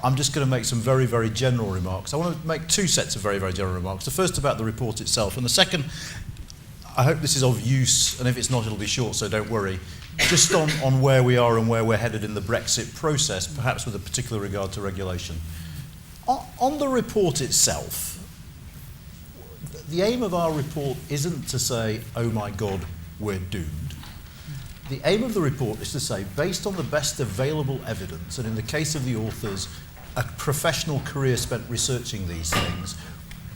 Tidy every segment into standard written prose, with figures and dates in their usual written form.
I'm just going to make some very, very general remarks. I want to make two sets of very, very general remarks. The first about the report itself, and the second, I hope this is of use, and if it's not, it'll be short, so don't worry, just on where we are and where we're headed in the Brexit process, perhaps with a particular regard to regulation. On the report itself, the aim of our report isn't to say, oh my God, we're doomed. The aim of the report is to say, based on the best available evidence, and in the case of the authors, a professional career spent researching these things,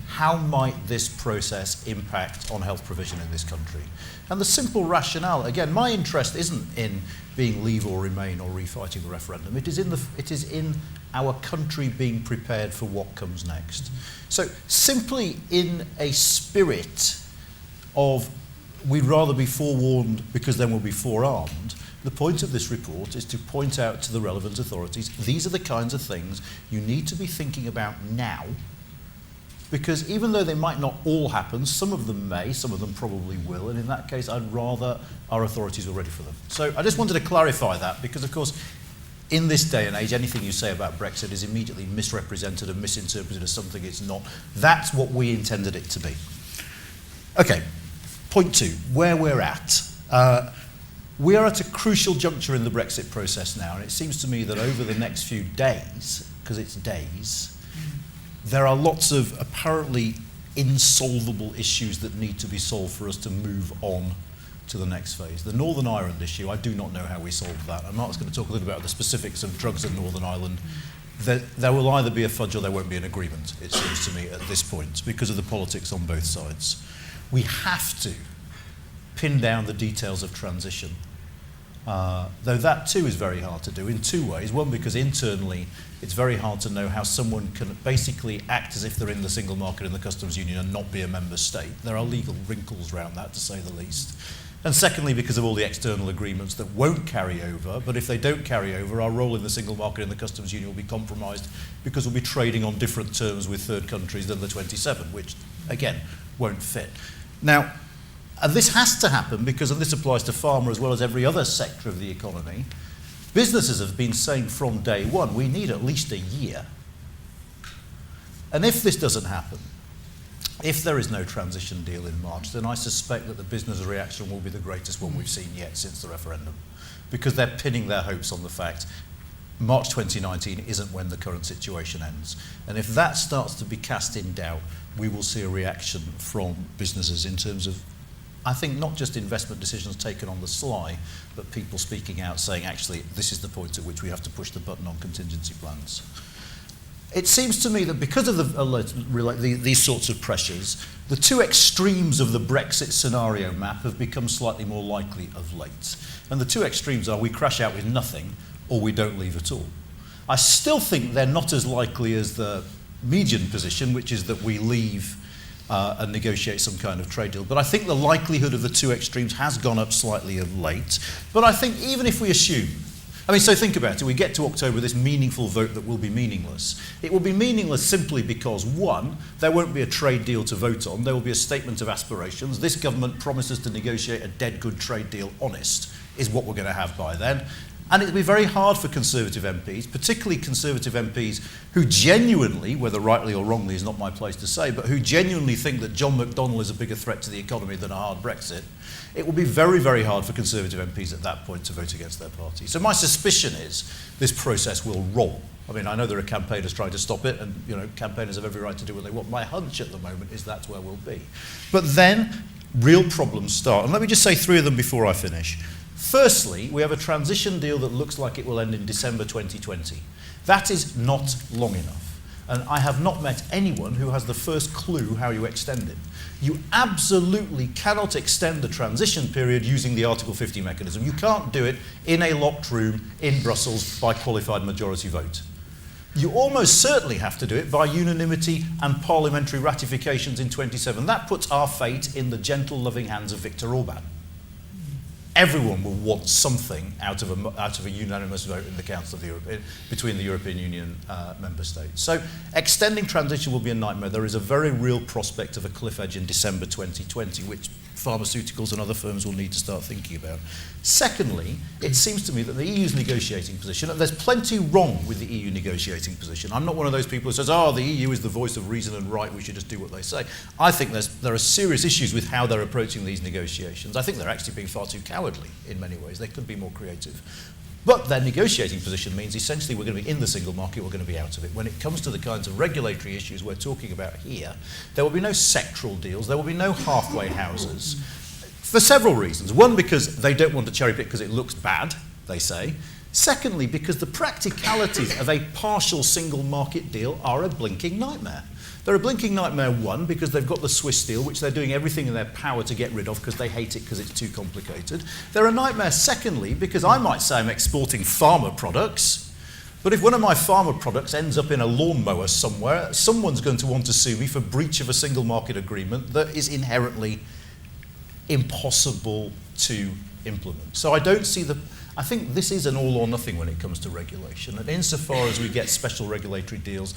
how might this process impact on health provision in this country? And the simple rationale, again, my interest isn't in being leave or remain or refighting the referendum. It is in our country being prepared for what comes next. So simply in a spirit of we'd rather be forewarned because then we'll be forearmed, the point of this report is to point out to the relevant authorities, these are the kinds of things you need to be thinking about now, because even though they might not all happen, some of them may, some of them probably will, and in that case I'd rather our authorities were ready for them. So I just wanted to clarify that, because of course in this day and age anything you say about Brexit is immediately misrepresented and misinterpreted as something it's not. That's what we intended it to be. Okay. Point two, where we're at. We are at a crucial juncture in the Brexit process now, and it seems to me that over the next few days, because it's days, there are lots of apparently insolvable issues that need to be solved for us to move on to the next phase. The Northern Ireland issue, I do not know how we solve that, and Mark's going to talk a little bit about the specifics of drugs in Northern Ireland. There will either be a fudge or there won't be an agreement, it seems to me, at this point, because of the politics on both sides. We have to pin down the details of transition, though that too is very hard to do in two ways. One, because internally it's very hard to know how someone can basically act as if they're in the single market and the customs union and not be a member state. There are legal wrinkles around that, to say the least. And secondly, because of all the external agreements that won't carry over, but if they don't carry over, our role in the single market and the customs union will be compromised because we'll be trading on different terms with third countries than the 27, which, again, won't fit. Now, and this has to happen because, and this applies to pharma as well as every other sector of the economy, businesses have been saying from day one, we need at least a year. And if this doesn't happen, if there is no transition deal in March, then I suspect that the business reaction will be the greatest one we've seen yet since the referendum, because they're pinning their hopes on the fact March 2019 isn't when the current situation ends. And if that starts to be cast in doubt, we will see a reaction from businesses in terms of, I think, not just investment decisions taken on the sly, but people speaking out saying, actually, this is the point at which we have to push the button on contingency plans. It seems to me that because of these sorts of pressures, the two extremes of the Brexit scenario map have become slightly more likely of late. And the two extremes are we crash out with nothing or we don't leave at all. I still think they're not as likely as the median position, which is that we leave and negotiate some kind of trade deal. But I think the likelihood of the two extremes has gone up slightly of late. But I think even if we assume, so think about it, we get to October, this meaningful vote that will be meaningless. It will be meaningless simply because, one, there won't be a trade deal to vote on, there will be a statement of aspirations. This government promises to negotiate a dead good trade deal, honest, is what we're going to have by then. And it'll be very hard for Conservative MPs, particularly Conservative MPs who genuinely, whether rightly or wrongly is not my place to say, but who genuinely think that John McDonnell is a bigger threat to the economy than a hard Brexit. It will be very, very hard for Conservative MPs at that point to vote against their party. So my suspicion is this process will roll. I know there are campaigners trying to stop it, and campaigners have every right to do what they want. My hunch at the moment is that's where we'll be. But then real problems start. And let me just say three of them before I finish. Firstly, we have a transition deal that looks like it will end in December 2020. That is not long enough. And I have not met anyone who has the first clue how you extend it. You absolutely cannot extend the transition period using the Article 50 mechanism. You can't do it in a locked room in Brussels by qualified majority vote. You almost certainly have to do it by unanimity and parliamentary ratifications in 27. That puts our fate in the gentle, loving hands of Viktor Orban. Everyone will want something out of a unanimous vote in the Council of the European, between the European Union member states. So extending transition will be a nightmare. There is a very real prospect of a cliff edge in December 2020, which pharmaceuticals and other firms will need to start thinking about. Secondly, it seems to me that the EU's negotiating position, and there's plenty wrong with the EU negotiating position. I'm not one of those people who says, the EU is the voice of reason and right, we should just do what they say. I think there are serious issues with how they're approaching these negotiations. I think they're actually being far too cowardly in many ways. They could be more creative. But their negotiating position means essentially we're going to be in the single market, we're going to be out of it. When it comes to the kinds of regulatory issues we're talking about here, there will be no sectoral deals, there will be no halfway houses, for several reasons. One, because they don't want to cherry pick because it looks bad, they say. Secondly, because the practicalities of a partial single market deal are a blinking nightmare. They're a blinking nightmare, one, because they've got the Swiss deal, which they're doing everything in their power to get rid of because they hate it because it's too complicated. They're a nightmare, secondly, because I might say I'm exporting pharma products, but if one of my pharma products ends up in a lawnmower somewhere, someone's going to want to sue me for breach of a single market agreement that is inherently impossible to implement. So I don't see I think this is an all or nothing when it comes to regulation, and insofar as we get special regulatory deals,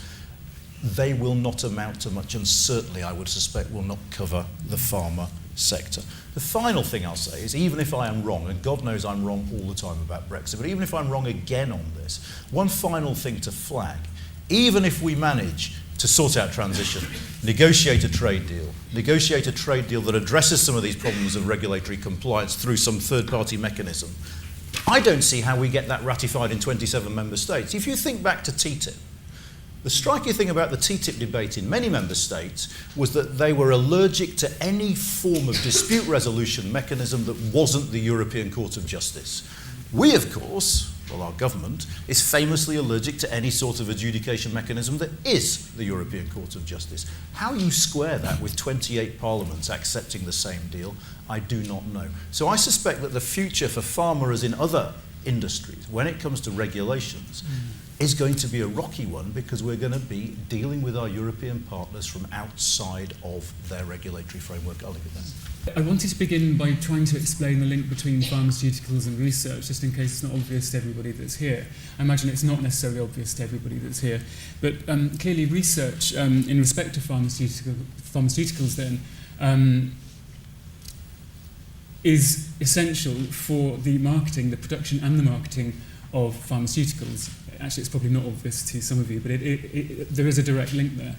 they will not amount to much, and certainly I would suspect will not cover the pharma sector. The final thing I'll say is, even if I am wrong, and God knows I'm wrong all the time about Brexit, but even if I'm wrong again on this, one final thing to flag: even if we manage to sort out transition, negotiate a trade deal that addresses some of these problems of regulatory compliance through some third-party mechanism, I don't see how we get that ratified in 27 member states. If you think back to TTIP, the striking thing about the TTIP debate in many member states was that they were allergic to any form of dispute resolution mechanism that wasn't the European Court of Justice. We, of course, our government, is famously allergic to any sort of adjudication mechanism that is the European Court of Justice. How you square that with 28 parliaments accepting the same deal, I do not know. So I suspect that the future for pharma, as in other industries, when it comes to regulations, is going to be a rocky one, because we're going to be dealing with our European partners from outside of their regulatory framework. I'll leave it there. I wanted to begin by trying to explain the link between pharmaceuticals and research, just in case it's not obvious to everybody that's here. I imagine it's not necessarily obvious to everybody that's here, but clearly research in respect to pharmaceuticals then is essential for the marketing, the production and the marketing of pharmaceuticals. Actually, it's probably not obvious to some of you, but there is a direct link there.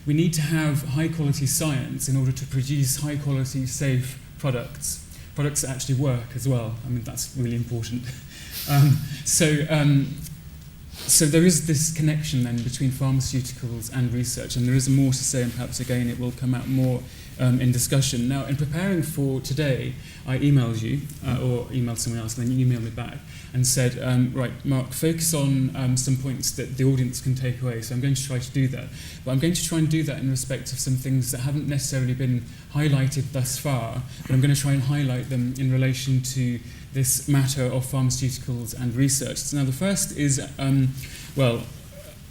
We need to have high-quality science in order to produce high-quality, safe products that actually work as well. I mean, that's really important. So there is this connection then between pharmaceuticals and research, and there is more to say, and perhaps again it will come out more in discussion. Now, in preparing for today, I emailed you, or emailed someone else, and then you emailed me back and said, right, Mark, focus on some points that the audience can take away. So I'm going to try to do that. But I'm going to try and do that in respect of some things that haven't necessarily been highlighted thus far, but I'm going to try and highlight them in relation to this matter of pharmaceuticals and research. Now, the first is, well,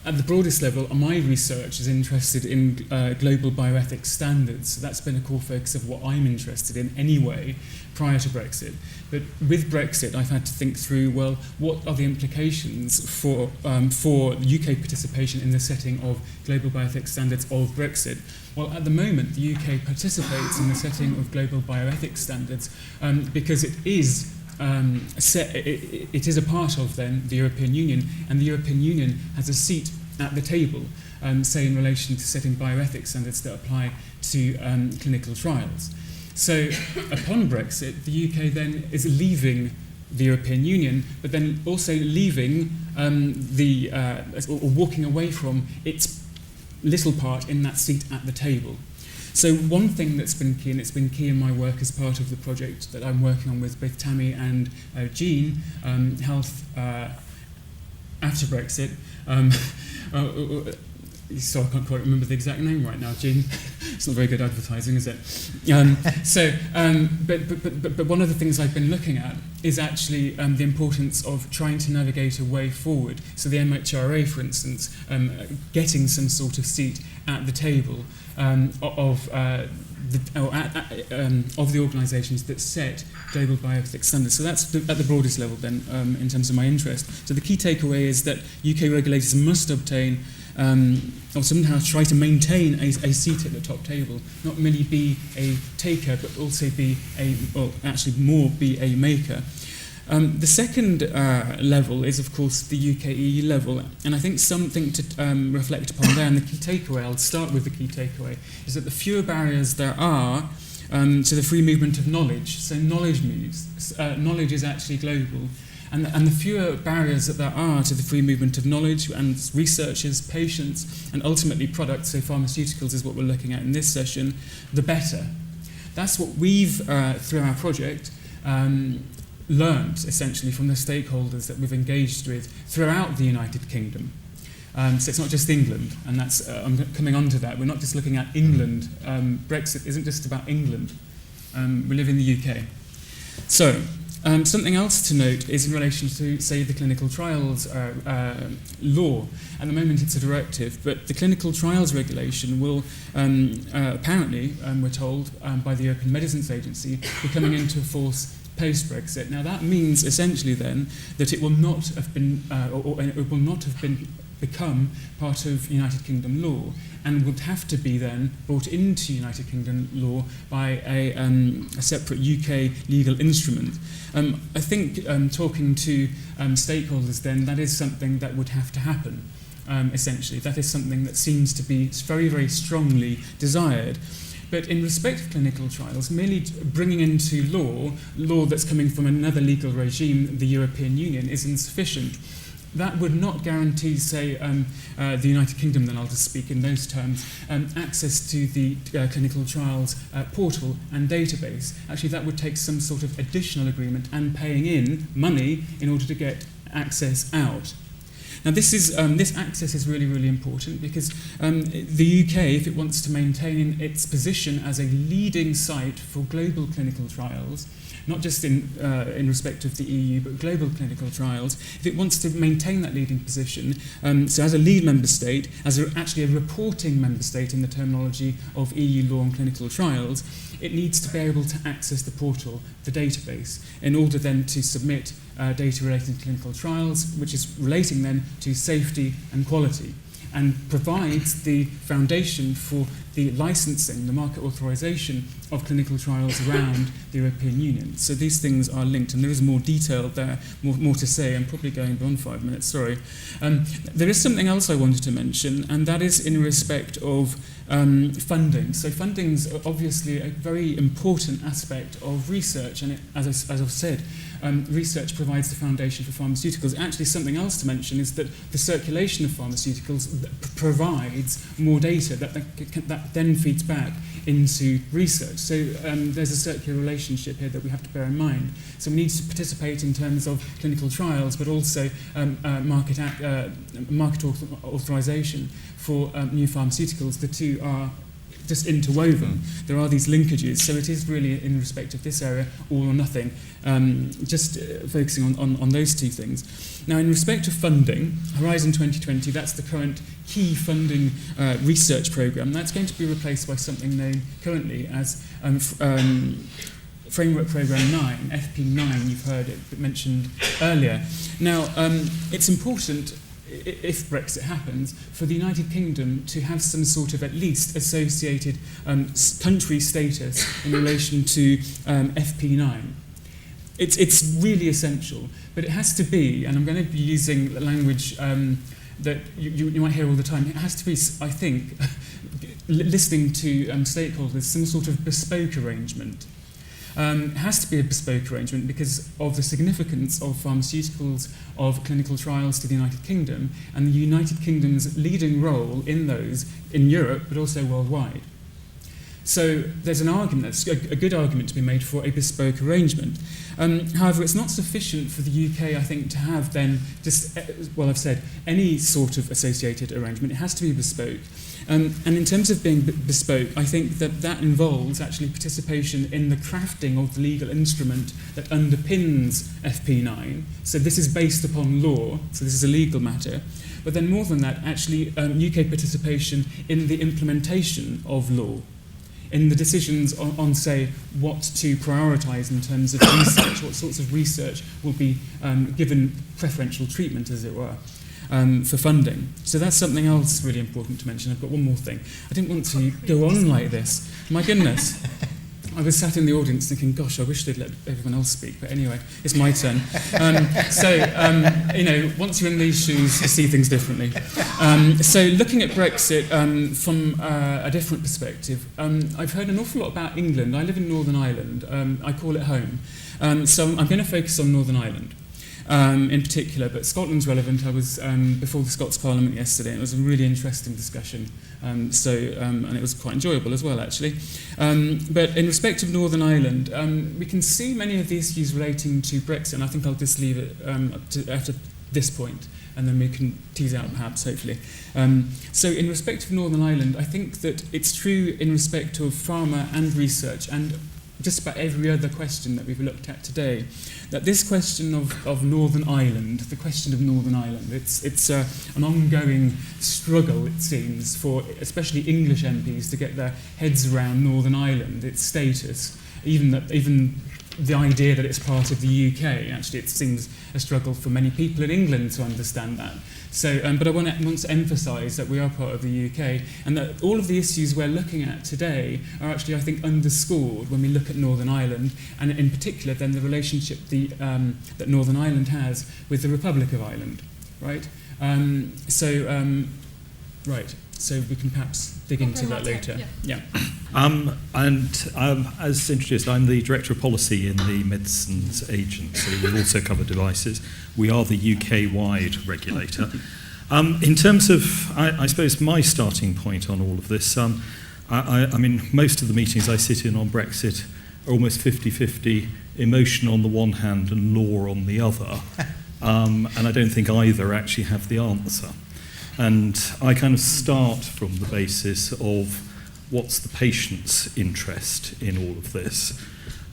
at the broadest level, my research is interested in global bioethics standards. So that's been a core focus of what I'm interested in anyway, prior to Brexit. But with Brexit, I've had to think through, well, what are the implications for UK participation in the setting of global bioethics standards of Brexit? Well, at the moment, the UK participates in the setting of global bioethics standards because it is it is a part of then the European Union, and the European Union has a seat at the table, say in relation to setting bioethics standards that apply to clinical trials. So upon Brexit, the UK then is leaving the European Union, but then also leaving or walking away from its little part in that seat at the table. So one thing that's been key, and it's been key in my work as part of the project that I'm working on with both Tammy and Jean, Health After Brexit. So I can't quite remember the exact name right now, Jean. It's not very good advertising, is it? But one of the things I've been looking at is actually the importance of trying to navigate a way forward. So the MHRA, for instance, getting some sort of seat at the table of the organisations that set global bioethics standards. So that's at the broadest level then, in terms of my interest. So the key takeaway is that UK regulators must obtain or somehow try to maintain a seat at the top table, not merely be a taker, but also be a maker. The second level is, of course, the UK-EU level, and I think something to reflect upon there, and the key takeaway, I'll start with the key takeaway, is that the fewer barriers there are to the free movement of knowledge, so knowledge moves, knowledge is actually global, and the fewer barriers that there are to the free movement of knowledge and researchers, patients, and ultimately products, so pharmaceuticals is what we're looking at in this session, the better. That's what we've, through our project, learned essentially from the stakeholders that we've engaged with throughout the United Kingdom. So it's not just England, and that's I'm coming on to that. We're not just looking at England. Brexit isn't just about England. We live in the UK. So something else to note is in relation to, say, the clinical trials law. At the moment it's a directive, but the clinical trials regulation will apparently, we're told, by the European Medicines Agency, be coming into force post-Brexit. Now that means essentially then that it will not have been, it will not have become part of United Kingdom law, and would have to be then brought into United Kingdom law by a separate UK legal instrument. I think talking to stakeholders then, that is something that would have to happen. Essentially, that is something that seems to be very, very strongly desired. But in respect of clinical trials, merely bringing into law that's coming from another legal regime, the European Union, is insufficient. That would not guarantee, say, the United Kingdom, then I'll just speak in those terms, access to the clinical trials portal and database. Actually, that would take some sort of additional agreement and paying in money in order to get access out. Now, this access is really, really important because the UK, if it wants to maintain its position as a leading site for global clinical trials, not just in respect of the EU, but global clinical trials, if it wants to maintain that leading position, so as a lead member state, as actually a reporting member state in the terminology of EU law on clinical trials, it needs to be able to access the portal, the database, in order then to submit data relating to clinical trials, which is relating then to safety and quality, and provides the foundation for the licensing, the market authorization of clinical trials around the European Union. So these things are linked, and there is more detail there, more to say. I'm probably going beyond 5 minutes, sorry. There is something else I wanted to mention, and that is in respect of funding. So funding's obviously a very important aspect of research, and as I've said, research provides the foundation for pharmaceuticals. Actually, something else to mention is that the circulation of pharmaceuticals provides more data that then feeds back into research. So there's a circular relationship here that we have to bear in mind. So we need to participate in terms of clinical trials, but also market authorization for new pharmaceuticals. The two are just interwoven. There are these linkages, so it is really in respect of this area all or nothing, just focusing on those two things. Now, in respect of funding, Horizon 2020, that's the current key funding research programme. That's going to be replaced by something known currently as Framework Programme 9, FP9, you've heard it mentioned earlier. Now, it's important, if Brexit happens, for the United Kingdom to have some sort of at least associated country status in relation to FP9. It's really essential, but it has to be, and I'm going to be using language that you might hear all the time, it has to be, I think, listening to stakeholders, some sort of bespoke arrangement. It has to be a bespoke arrangement because of the significance of pharmaceuticals, of clinical trials to the United Kingdom, and the United Kingdom's leading role in those in Europe, but also worldwide. So there's an argument, that's a good argument to be made for a bespoke arrangement. However, it's not sufficient for the UK, I think, to have then just, well, I've said, any sort of associated arrangement. It has to be bespoke. And in terms of being bespoke, I think that involves actually participation in the crafting of the legal instrument that underpins FP9. So this is based upon law, so this is a legal matter. But then more than that, actually UK participation in the implementation of law, in the decisions on, say, what to prioritise in terms of research, what sorts of research will be given preferential treatment, as it were. for funding. So that's something else really important to mention. I've got one more thing. I didn't want to go on like this. My goodness. I was sat in the audience thinking, gosh, I wish they'd let everyone else speak. But anyway, it's my turn. Once you're in these shoes, you see things differently. So looking at Brexit from a different perspective, I've heard an awful lot about England. I live in Northern Ireland. I call it home. So I'm going to focus on Northern Ireland. In particular, but Scotland's relevant. I was before the Scots Parliament yesterday, and it was a really interesting discussion, and it was quite enjoyable as well, actually. But in respect of Northern Ireland, we can see many of the issues relating to Brexit, and I think I'll just leave it after this point, and then we can tease out perhaps, hopefully. So in respect of Northern Ireland, I think that it's true in respect of pharma and research, and just about every other question that we've looked at today, that this question of Northern Ireland, the question of Northern Ireland, it's an ongoing struggle, it seems, for especially English MPs to get their heads around Northern Ireland, its status, even the idea that it's part of the UK. Actually, it seems a struggle for many people in England to understand that. So, but I want to emphasise that we are part of the UK, and that all of the issues we're looking at today are actually, I think, underscored when we look at Northern Ireland, and in particular, then the relationship that Northern Ireland has with the Republic of Ireland, right? So we can perhaps dig into that later. Yeah. As introduced, I'm the Director of Policy in the Medicines Agency. We also cover devices. We are the UK-wide regulator. In terms of, I suppose, my starting point on all of this, I mean, most of the meetings I sit in on Brexit are almost 50-50, emotion on the one hand and law on the other. And I don't think either actually have the answer. And I kind of start from the basis of what's the patient's interest in all of this.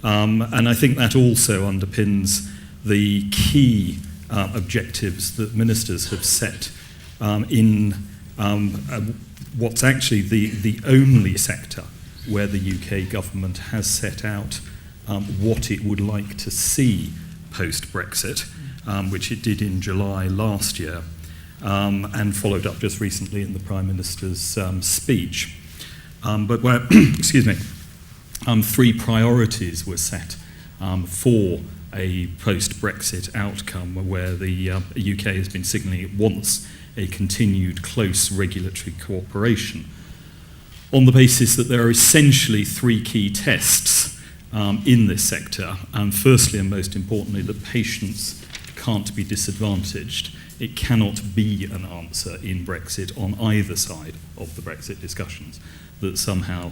And I think that also underpins the key objectives that ministers have set in what's actually the only sector where the UK government has set out what it would like to see post-Brexit, which it did in July last year. And followed up just recently in the Prime Minister's speech. But where, excuse me, 3 priorities were set for a post-Brexit outcome where the UK has been signalling it wants a continued close regulatory cooperation on the basis that there are essentially 3 key tests in this sector. Firstly, and most importantly, that patients can't be disadvantaged. It cannot be an answer in Brexit on either side of the Brexit discussions that somehow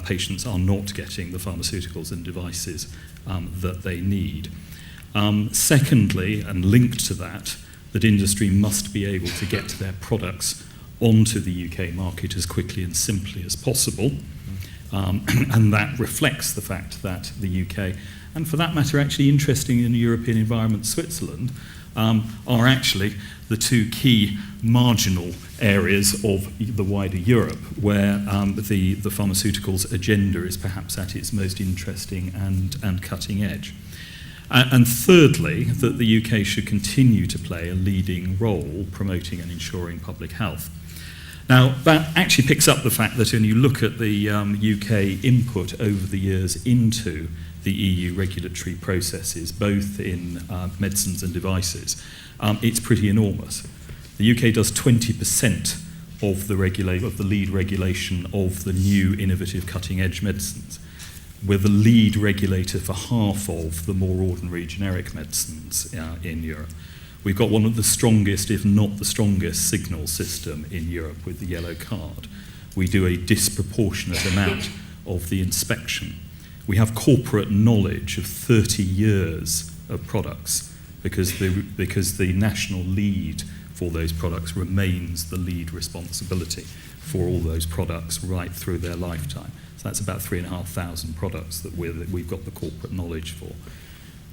patients are not getting the pharmaceuticals and devices that they need. Secondly, and linked to that industry must be able to get their products onto the UK market as quickly and simply as possible. And that reflects the fact that the UK, and for that matter actually interesting in the European environment, Switzerland, are actually the 2 key marginal areas of the wider Europe where the pharmaceuticals agenda is perhaps at its most interesting and cutting edge. And thirdly, that the UK should continue to play a leading role promoting and ensuring public health. Now, that actually picks up the fact that when you look at the UK input over the years into the EU regulatory processes, both in medicines and devices, it's pretty enormous. The UK does 20% of the lead regulation of the new innovative cutting-edge medicines. We're the lead regulator for half of the more ordinary generic medicines in Europe. We've got one of the strongest, if not the strongest, signal system in Europe with the yellow card. We do a disproportionate amount of the inspection. We have corporate knowledge of 30 years of products because the national lead for those products remains the lead responsibility for all those products right through their lifetime. So that's about 3,500 products that we've got the corporate knowledge for.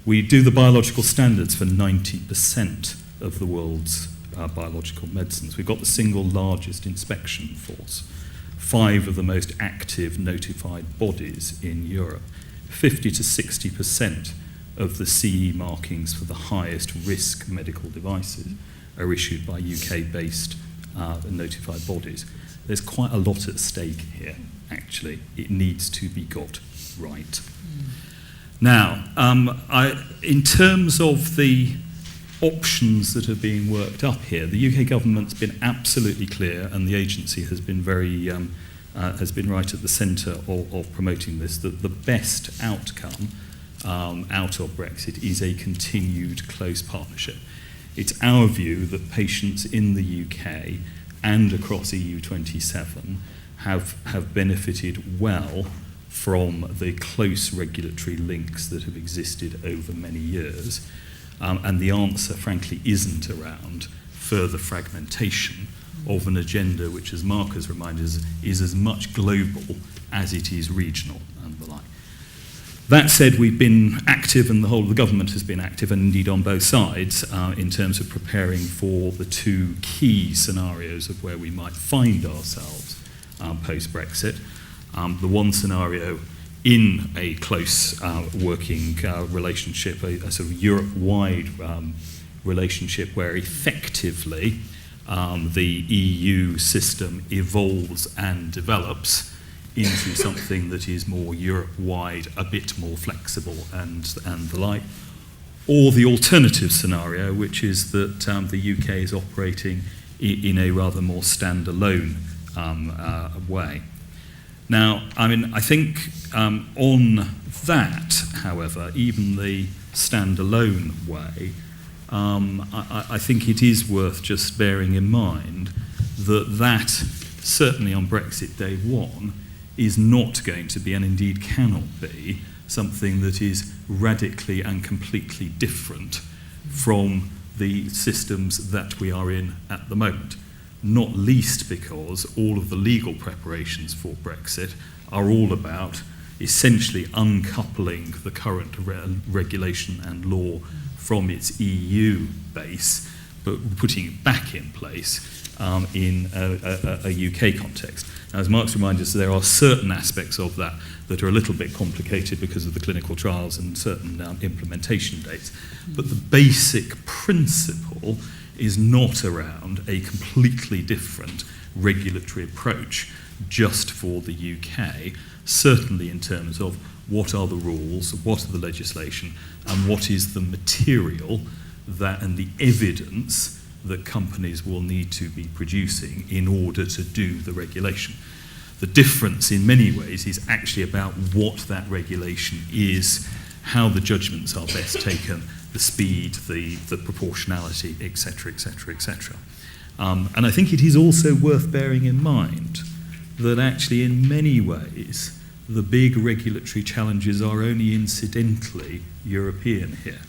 We do the biological standards for 90% of the world's biological medicines. We've got the single largest inspection force, 5 of the most active notified bodies in Europe, 50 to 60% of the CE markings for the highest risk medical devices, are issued by UK-based notified bodies. There's quite a lot at stake here, actually. It needs to be got right. Now, in terms of the options that are being worked up here, the UK government's been absolutely clear, and the agency has been has been right at the centre of promoting this, that the best outcome out of Brexit is a continued close partnership. It's our view that patients in the UK and across EU27 have benefited well from the close regulatory links that have existed over many years. And the answer, frankly, isn't around further fragmentation of an agenda which, as Mark has reminded us, is as much global as it is regional and the like. That said, we've been active, and the whole of the government has been active, and indeed on both sides, in terms of preparing for the two key scenarios of where we might find ourselves post-Brexit. The one scenario in a close working relationship, a sort of Europe-wide relationship where effectively the EU system evolves and develops into something that is more Europe-wide, a bit more flexible and the like. Or the alternative scenario, which is that the UK is operating in a rather more standalone way. Now, I mean, I think on that, however, even the standalone way, I think it is worth just bearing in mind that certainly on Brexit day one, is not going to be, and indeed cannot be, something that is radically and completely different from the systems that we are in at the moment. Not least because all of the legal preparations for Brexit are all about essentially uncoupling the current regulation and law from its EU base, but putting it back in place in a UK context. Now, as Mark's reminded us, there are certain aspects of that that are a little bit complicated because of the clinical trials and certain implementation dates. But the basic principle is not around a completely different regulatory approach just for the UK, certainly in terms of what are the rules, what are the legislation, and what is the material that and the evidence that companies will need to be producing in order to do the regulation. The difference in many ways is actually about what that regulation is, how the judgments are best taken, the speed, the proportionality, etc., etc., etc. And I think it is also worth bearing in mind that actually in many ways the big regulatory challenges are only incidentally European here.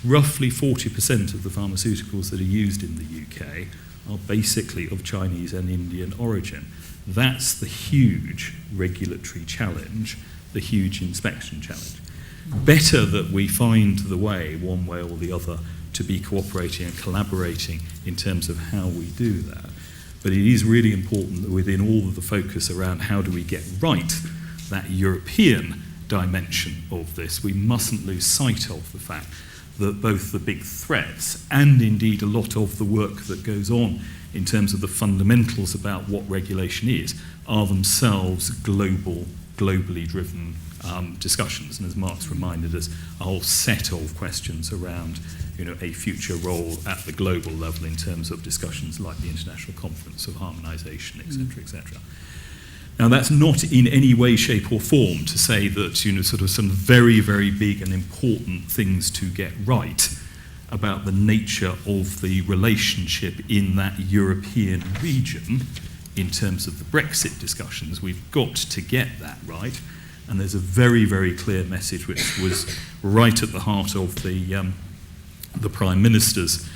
Roughly 40% of the pharmaceuticals that are used in the UK are basically of Chinese and Indian origin. That's the huge regulatory challenge, the huge inspection challenge. Better that we find the way, one way or the other, to be cooperating and collaborating in terms of how we do that. But it is really important that within all of the focus around how do we get right that European dimension of this, we mustn't lose sight of the fact that both the big threats and indeed a lot of the work that goes on in terms of the fundamentals about what regulation is are themselves globally driven discussions. And as Mark's reminded us, a whole set of questions around a future role at the global level in terms of discussions like the International Conference of Harmonisation, etc., etc. Now, that's not in any way, shape or form to say that, sort of some very, very big and important things to get right about the nature of the relationship in that European region in terms of the Brexit discussions. We've got to get that right. And there's a very, very clear message which was right at the heart of the Prime Minister's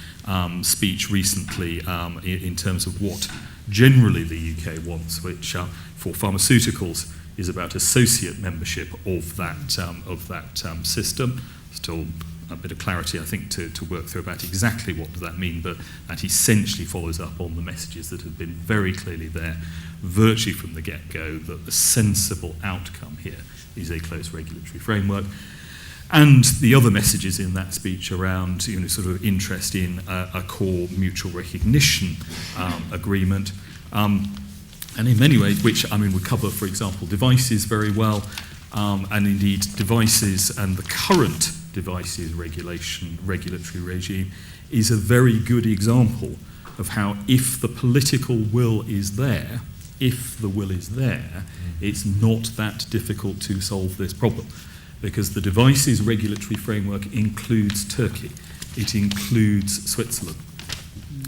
speech recently in terms of what generally the UK wants, which for pharmaceuticals is about associate membership of that system. Still a bit of clarity, I think, to work through about exactly what does that mean, but that essentially follows up on the messages that have been very clearly there, virtually from the get-go, that the sensible outcome here is a close regulatory framework. And the other messages in that speech around sort of interest in a core mutual recognition agreement, and in many ways, which would cover, for example, devices very well, and indeed devices and the current devices regulatory regime is a very good example of how, if the political will is there, it's not that difficult to solve this problem. Because the devices regulatory framework includes Turkey, it includes Switzerland,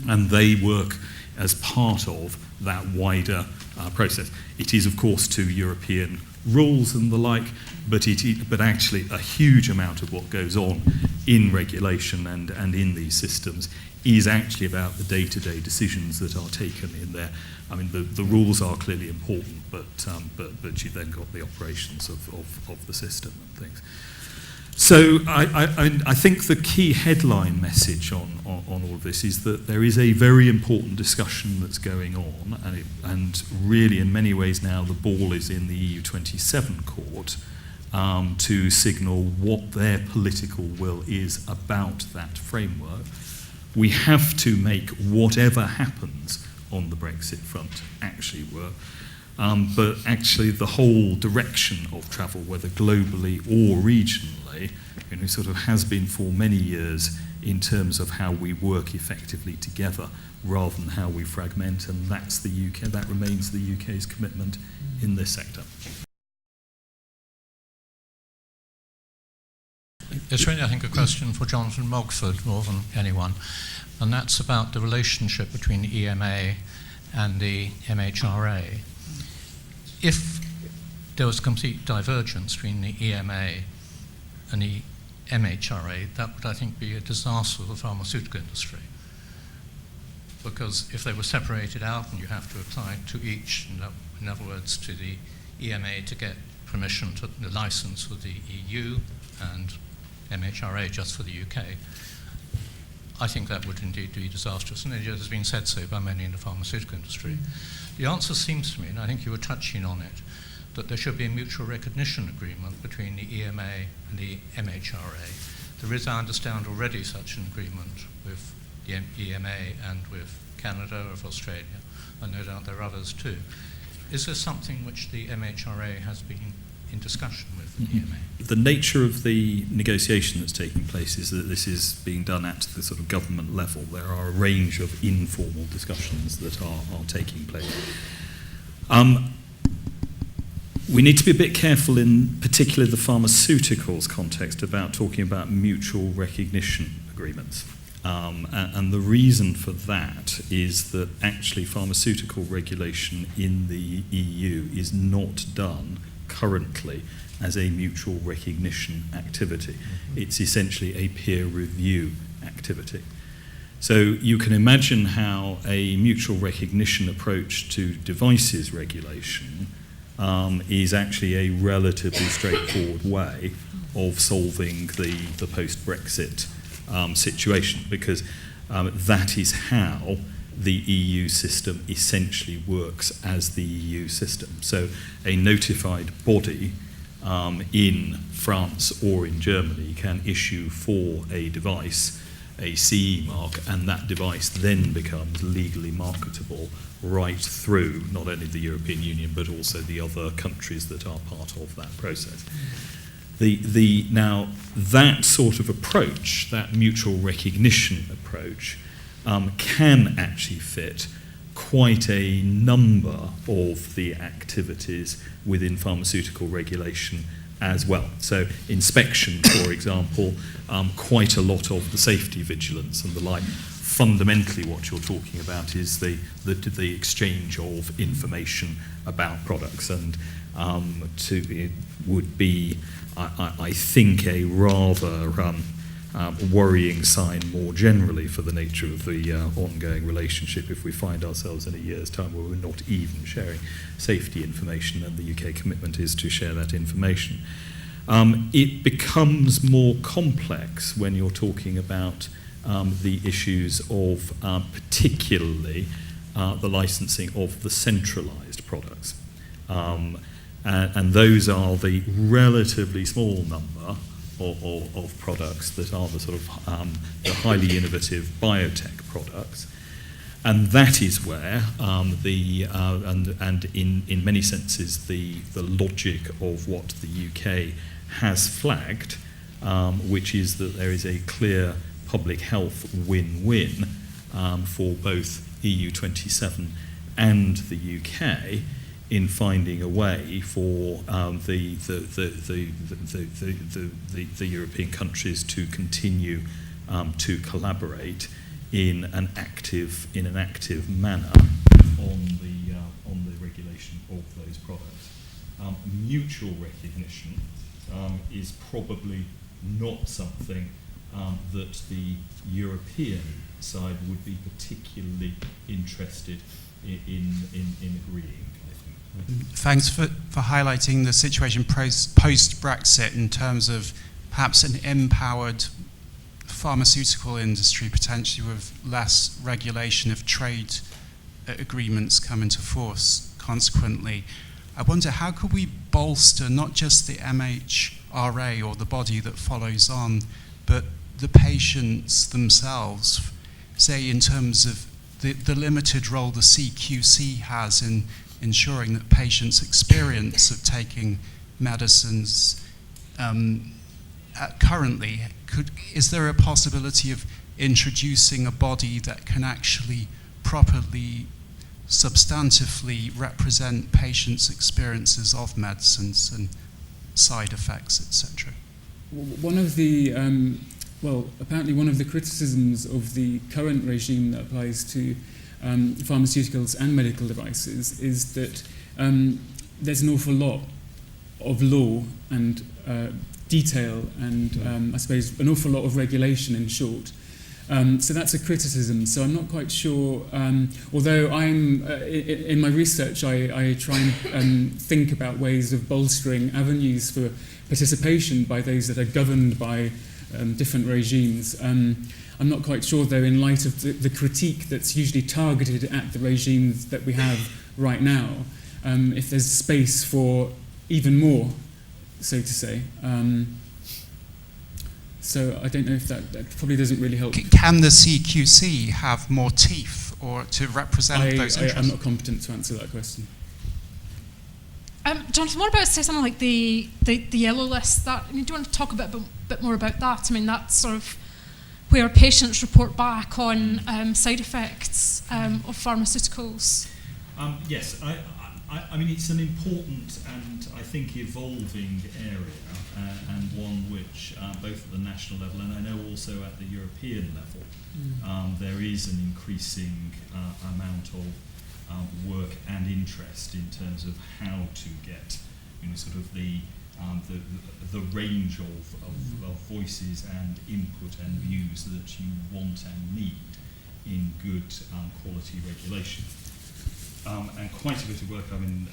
and they work as part of that wider process. It is, of course, to European rules and the like, but actually a huge amount of what goes on in regulation and in these systems is actually about the day-to-day decisions that are taken in there. The rules are clearly important, but you've then got the operations of the system and things. So I think the key headline message on all of this is that there is a very important discussion that's going on, and really in many ways now the ball is in the EU27 court to signal what their political will is about that framework. We have to make whatever happens on the Brexit front actually work. But actually the whole direction of travel, whether globally or regionally, sort of has been for many years in terms of how we work effectively together rather than how we fragment, and that's the UK, that remains the UK's commitment in this sector. It's really, I think, a question for Jonathan Mogford more than anyone, and that's about the relationship between the EMA and the MHRA. If there was complete divergence between the EMA and the MHRA, that would, I think, be a disaster for the pharmaceutical industry. Because if they were separated out and you have to apply to each, in other words, to the EMA to get permission to the license for the EU and MHRA just for the UK, I think that would indeed be disastrous, and it has been said so by many in the pharmaceutical industry. The answer seems to me, and I think you were touching on it, that there should be a mutual recognition agreement between the EMA and the MHRA. There is, I understand, already such an agreement with the EMA and with Canada, with Australia, and no doubt there are others too. Is there something which the MHRA has been in discussion with the EMA? The nature of the negotiation that's taking place is that this is being done at the sort of government level. There are a range of informal discussions that are taking place. We need to be a bit careful, in particular the pharmaceuticals context, about talking about mutual recognition agreements. And the reason for that is that actually pharmaceutical regulation in the EU is not done currently as a mutual recognition activity. It's essentially a peer review activity. So you can imagine how a mutual recognition approach to devices regulation is actually a relatively straightforward way of solving the post-Brexit situation, because that is how the EU system essentially works as the EU system. So a notified body in France or in Germany can issue for a device a CE mark, and that device then becomes legally marketable right through not only the European Union but also the other countries that are part of that process. Now, that sort of approach, that mutual recognition approach, can actually fit quite a number of the activities within pharmaceutical regulation as well. So inspection, for example, quite a lot of the safety vigilance and the like. Fundamentally what you're talking about is the exchange of information about products, and it would be, I think, a rather worrying sign more generally for the nature of the ongoing relationship if we find ourselves in a year's time where we're not even sharing safety information, and the UK commitment is to share that information. It becomes more complex when you're talking about the issues of particularly the licensing of the centralised products. And those are the relatively small number of products that are the sort of the highly innovative biotech products. And that is where and in many senses the logic of what the UK has flagged, which is that there is a clear public health win-win for both EU27 and the UK in finding a way for the European countries to continue to collaborate in an active manner on the regulation of those products. Mutual recognition is probably not something that the European side would be particularly interested in agreeing, I think. Thanks for highlighting the situation post-Brexit in terms of perhaps an empowered pharmaceutical industry, potentially with less regulation if trade agreements come into force consequently. I wonder, how could we bolster not just the MHRA or the body that follows on, but the patients themselves, say in terms of the limited role the CQC has in ensuring that patients' experience of taking medicines currently, is there a possibility of introducing a body that can actually properly, substantively represent patients' experiences of medicines and side effects, etc.? One of the, apparently one of the criticisms of the current regime that applies to pharmaceuticals and medical devices is that there's an awful lot of law and detail and I suppose an awful lot of regulation, in short. So that's a criticism. So I'm not quite sure, although I'm, in my research I try and think about ways of bolstering avenues for participation by those that are governed by different regimes. I'm not quite sure, though, in light of the critique that's usually targeted at the regimes that we have right now, if there's space for even more, so to say. So I don't know if that probably doesn't really help. Can the CQC have more teeth or to represent those interests? I'm not competent to answer that question. Jonathan, what about, say, something like the yellow list? That, I mean, do you want to talk a bit more about that? I mean, that's sort of where patients report back on side effects of pharmaceuticals. Yes, I mean, it's an important and I think evolving area, and one which both at the national level and I know also at the European level, there is an increasing amount of work and interest in terms of how to get, sort of the range of voices and input and views that you want and need in good quality regulation. And quite a bit of work, and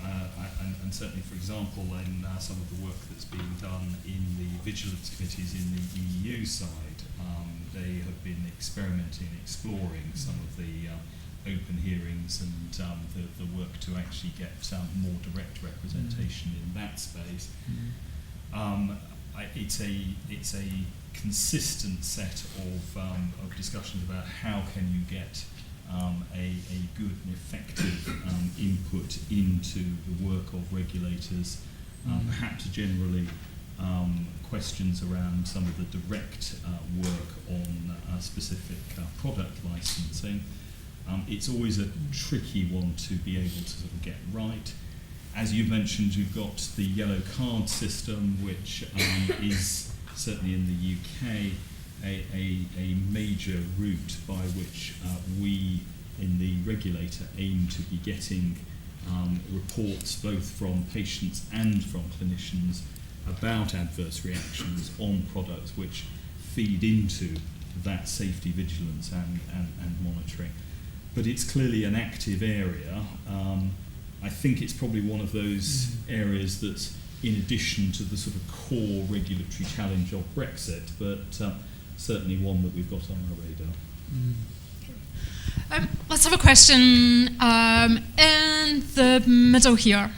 certainly, for example, in some of the work that's being done in the vigilance committees in the EU side, they have been experimenting, exploring some of the open hearings and the work to actually get more direct representation in that space. It's a consistent set of discussions about how can you get a good and effective input into the work of regulators, perhaps generally questions around some of the direct work on specific product licensing. It's always a tricky one to be able to sort of get right. As you mentioned, you've got the yellow card system, which is certainly in the UK a major route by which we in the regulator aim to be getting reports both from patients and from clinicians about adverse reactions on products which feed into that safety vigilance and monitoring. But it's clearly an active area. I think it's probably one of those areas that's in addition to the sort of core regulatory challenge of Brexit, but certainly one that we've got on our radar. Let's have a question in the middle here.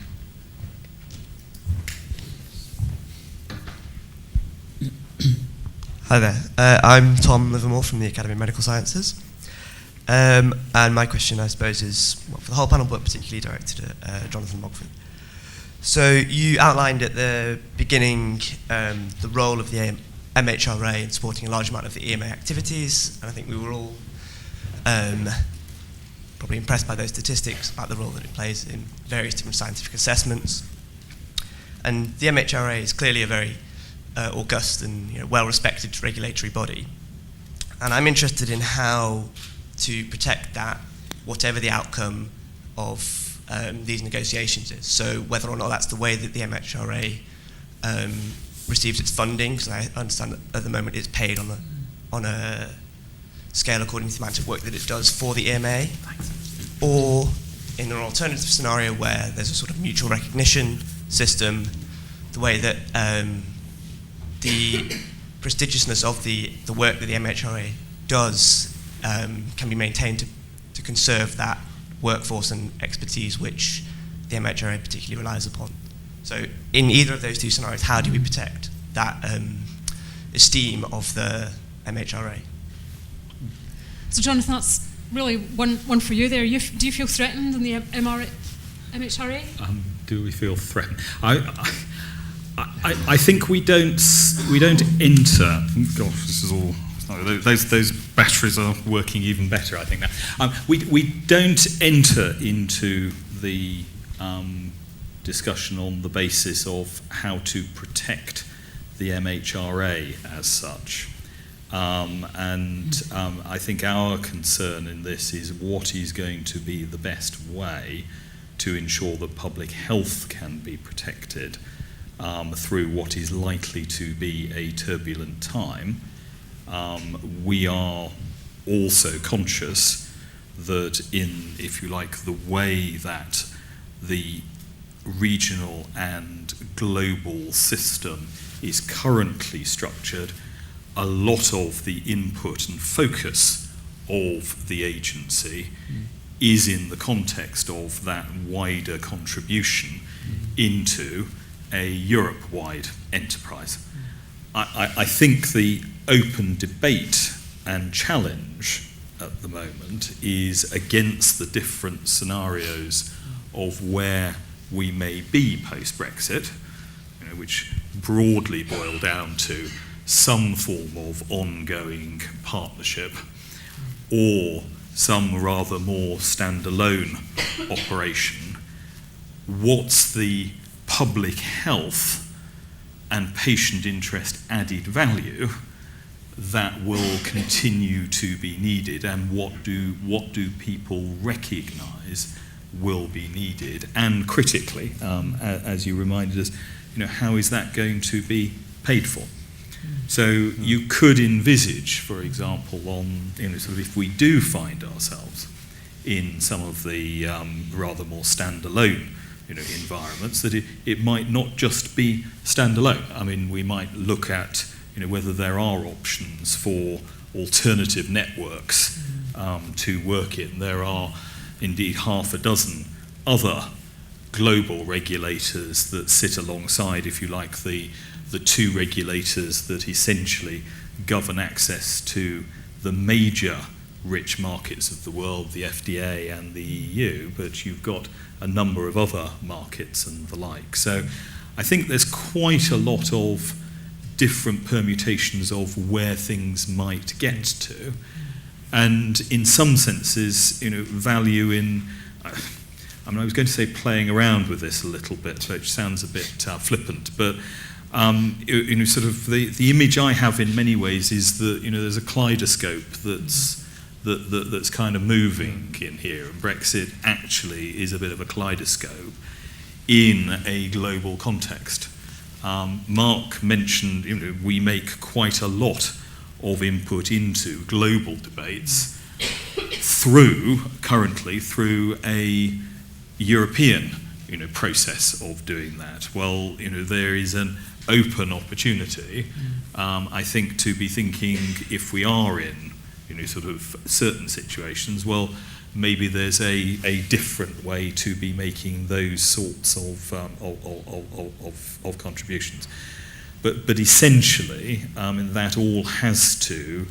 Hi there. I'm Tom Livermore from the Academy of Medical Sciences. And my question, I suppose, is for the whole panel, but particularly directed at Jonathan Mogford. So you outlined at the beginning the role of the MHRA in supporting a large amount of the EMA activities, and I think we were all probably impressed by those statistics about the role that it plays in various different scientific assessments. And the MHRA is clearly a very august and well-respected regulatory body. And I'm interested in how to protect that, whatever the outcome of these negotiations is. So whether or not that's the way that the MHRA receives its funding, because I understand that at the moment it's paid on a scale according to the amount of work that it does for the EMA, or in an alternative scenario where there's a sort of mutual recognition system, the way that the prestigiousness of the work that the MHRA does can be maintained to conserve that workforce and expertise which the MHRA particularly relies upon. So in either of those two scenarios, how do we protect that esteem of the MHRA? So Jonathan, that's really one for you there. Do you feel threatened in the MHRA? Do we feel threatened? I think we don't enter. Gosh, this is all. Those batteries are working even better, I think now. We don't enter into the discussion on the basis of how to protect the MHRA as such. I think our concern in this is what is going to be the best way to ensure that public health can be protected through what is likely to be a turbulent time. We are also conscious that in, if you like, the way that the regional and global system is currently structured, a lot of the input and focus of the agency is in the context of that wider contribution into a Europe-wide enterprise. I think the open debate and challenge at the moment is against the different scenarios of where we may be post-Brexit, which broadly boil down to some form of ongoing partnership or some rather more standalone operation. What's the public health and patient interest added value that will continue to be needed, and what do people recognise will be needed? And critically, as you reminded us, how is that going to be paid for? So you could envisage, for example, sort of if we do find ourselves in some of the rather more standalone environments, that it might not just be standalone. I mean, we might look at whether there are options for alternative networks to work in. There are indeed half a dozen other global regulators that sit alongside, if you like, the two regulators that essentially govern access to the major rich markets of the world, the FDA and the EU, but you've got a number of other markets and the like. So I think there's quite a lot of different permutations of where things might get to, and in some senses, value in, I was going to say playing around with this a little bit, which sounds a bit flippant, but sort of the image I have in many ways is that there's a kaleidoscope that's kind of moving in here, and Brexit actually is a bit of a kaleidoscope in a global context. Mark mentioned we make quite a lot of input into global debates currently through a European process of doing that. Well, there is an open opportunity, I think, to be thinking, if we are in sort of certain situations, well, maybe there's a different way to be making those sorts of contributions. But essentially, that all has to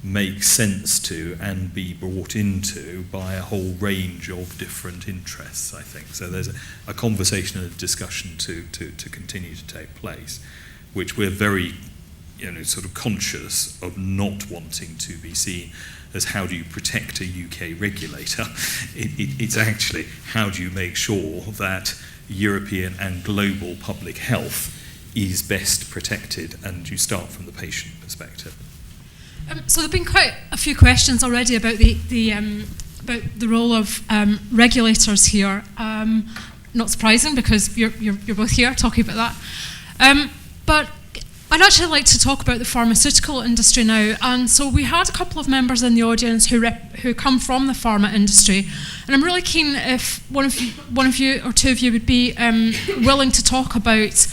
make sense to and be brought into by a whole range of different interests, I think. So there's a conversation and a discussion to continue to take place, which we're very sort of conscious of not wanting to be seen as how do you protect a UK regulator. It's actually how do you make sure that European and global public health is best protected, and you start from the patient perspective. So there have been quite a few questions already about the role of regulators here. Not surprising, because you're both here talking about that. But I'd actually like to talk about the pharmaceutical industry now. And so we had a couple of members in the audience who come from the pharma industry, and I'm really keen if one of you or two of you would be willing to talk about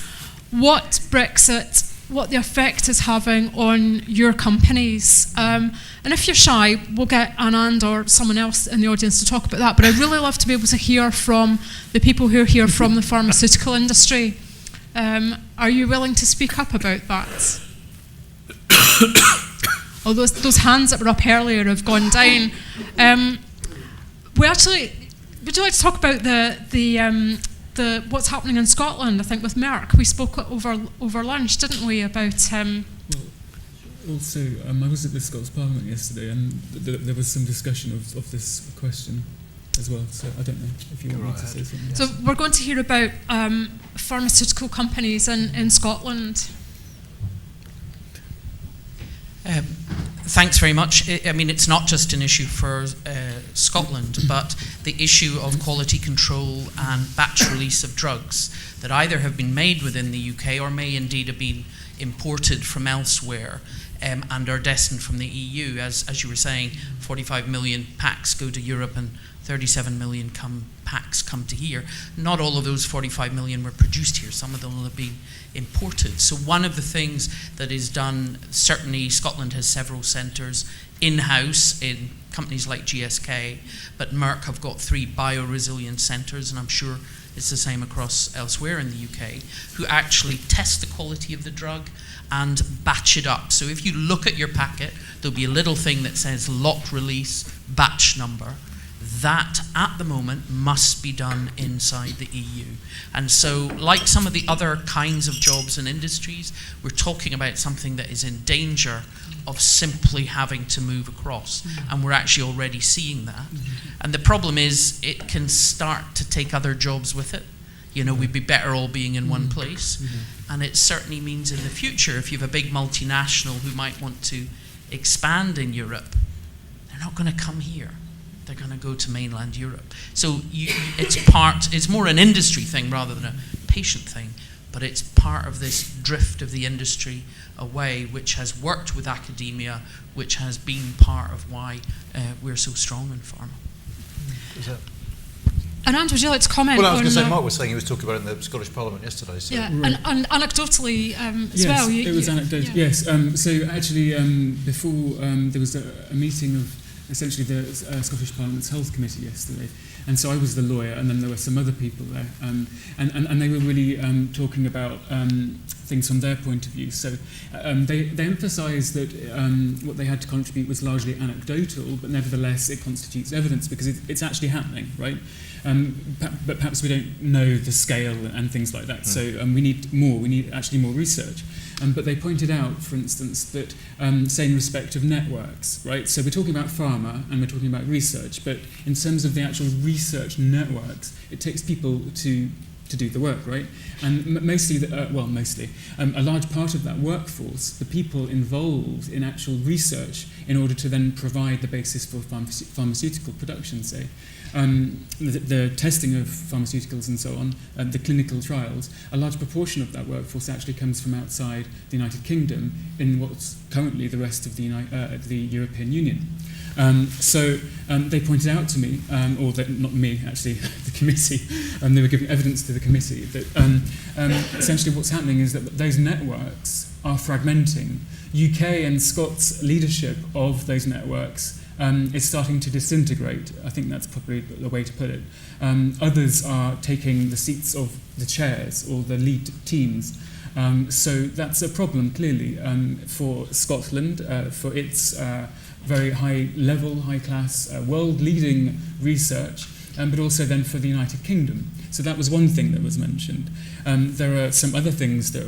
what Brexit, what the effect is having on your companies. And if you're shy, we'll get Anand or someone else in the audience to talk about that. But I'd really love to be able to hear from the people who are here from the pharmaceutical industry. Are you willing to speak up about that? Oh, those hands that were up earlier have gone down. Would you like to talk about the what's happening in Scotland? I think with Merck, we spoke over lunch, didn't we, about. Well, also, I was at the Scots Parliament yesterday, and there was some discussion of this question as well. So I don't know if you want me to say something. So we're going to hear about pharmaceutical companies in Scotland. Thanks very much. I mean, it's not just an issue for Scotland, but the issue of quality control and batch release of drugs that either have been made within the UK or may indeed have been imported from elsewhere and are destined from the EU. As you were saying, 45 million packs go to Europe and 37 million packs come to here. Not all of those 45 million were produced here. Some of them will have been imported. So one of the things that is done, certainly Scotland has several centres in-house in companies like GSK, but Merck have got 3 bioresilience centres, and I'm sure it's the same across elsewhere in the UK, who actually test the quality of the drug and batch it up. So if you look at your packet, there'll be a little thing that says lot release, batch number. That, at the moment, must be done inside the EU. And so, like some of the other kinds of jobs and industries, we're talking about something that is in danger of simply having to move across. And we're actually already seeing that. And the problem is, it can start to take other jobs with it. You know, we'd be better all being in one place. And it certainly means in the future, if you have a big multinational who might want to expand in Europe, they're not going to come here. They're going to go to mainland Europe. So it's more an industry thing rather than a patient thing, but it's part of this drift of the industry away, which has worked with academia, which has been part of why we're so strong in pharma. Anand, would you like to comment? Well, I was going to say, Mark was saying he was talking about it in the Scottish Parliament yesterday. So. Yeah, right. and anecdotally as yes, well. It was anecdotal, yeah. yes. So actually, before there was a meeting of essentially the Scottish Parliament's Health Committee yesterday, and so I was the lawyer, and then there were some other people there, and they were really talking about things from their point of view. So they emphasised that what they had to contribute was largely anecdotal, but nevertheless it constitutes evidence because it's actually happening, right? But perhaps we don't know the scale and things like that. So we need more. We need actually more research. But they pointed out, for instance, that say in respect of networks, right? So we're talking about pharma and we're talking about research, but in terms of the actual research networks, it takes people to do the work, right? And mostly, a large part of that workforce, the people involved in actual research in order to then provide the basis for pharmaceutical production, say. The testing of pharmaceuticals and so on, the clinical trials, a large proportion of that workforce actually comes from outside the United Kingdom in what's currently the rest of the European Union. So they pointed out to me, not me actually, the committee, they were giving evidence to the committee that essentially what's happening is that those networks are fragmenting. UK and Scots leadership of those networks is starting to disintegrate. I think that's probably the way to put it. Others are taking the seats of the chairs or the lead teams. So that's a problem, clearly, for Scotland, for its very high level, high class, world-leading research, but also then for the United Kingdom. So that was one thing that was mentioned. There are some other things that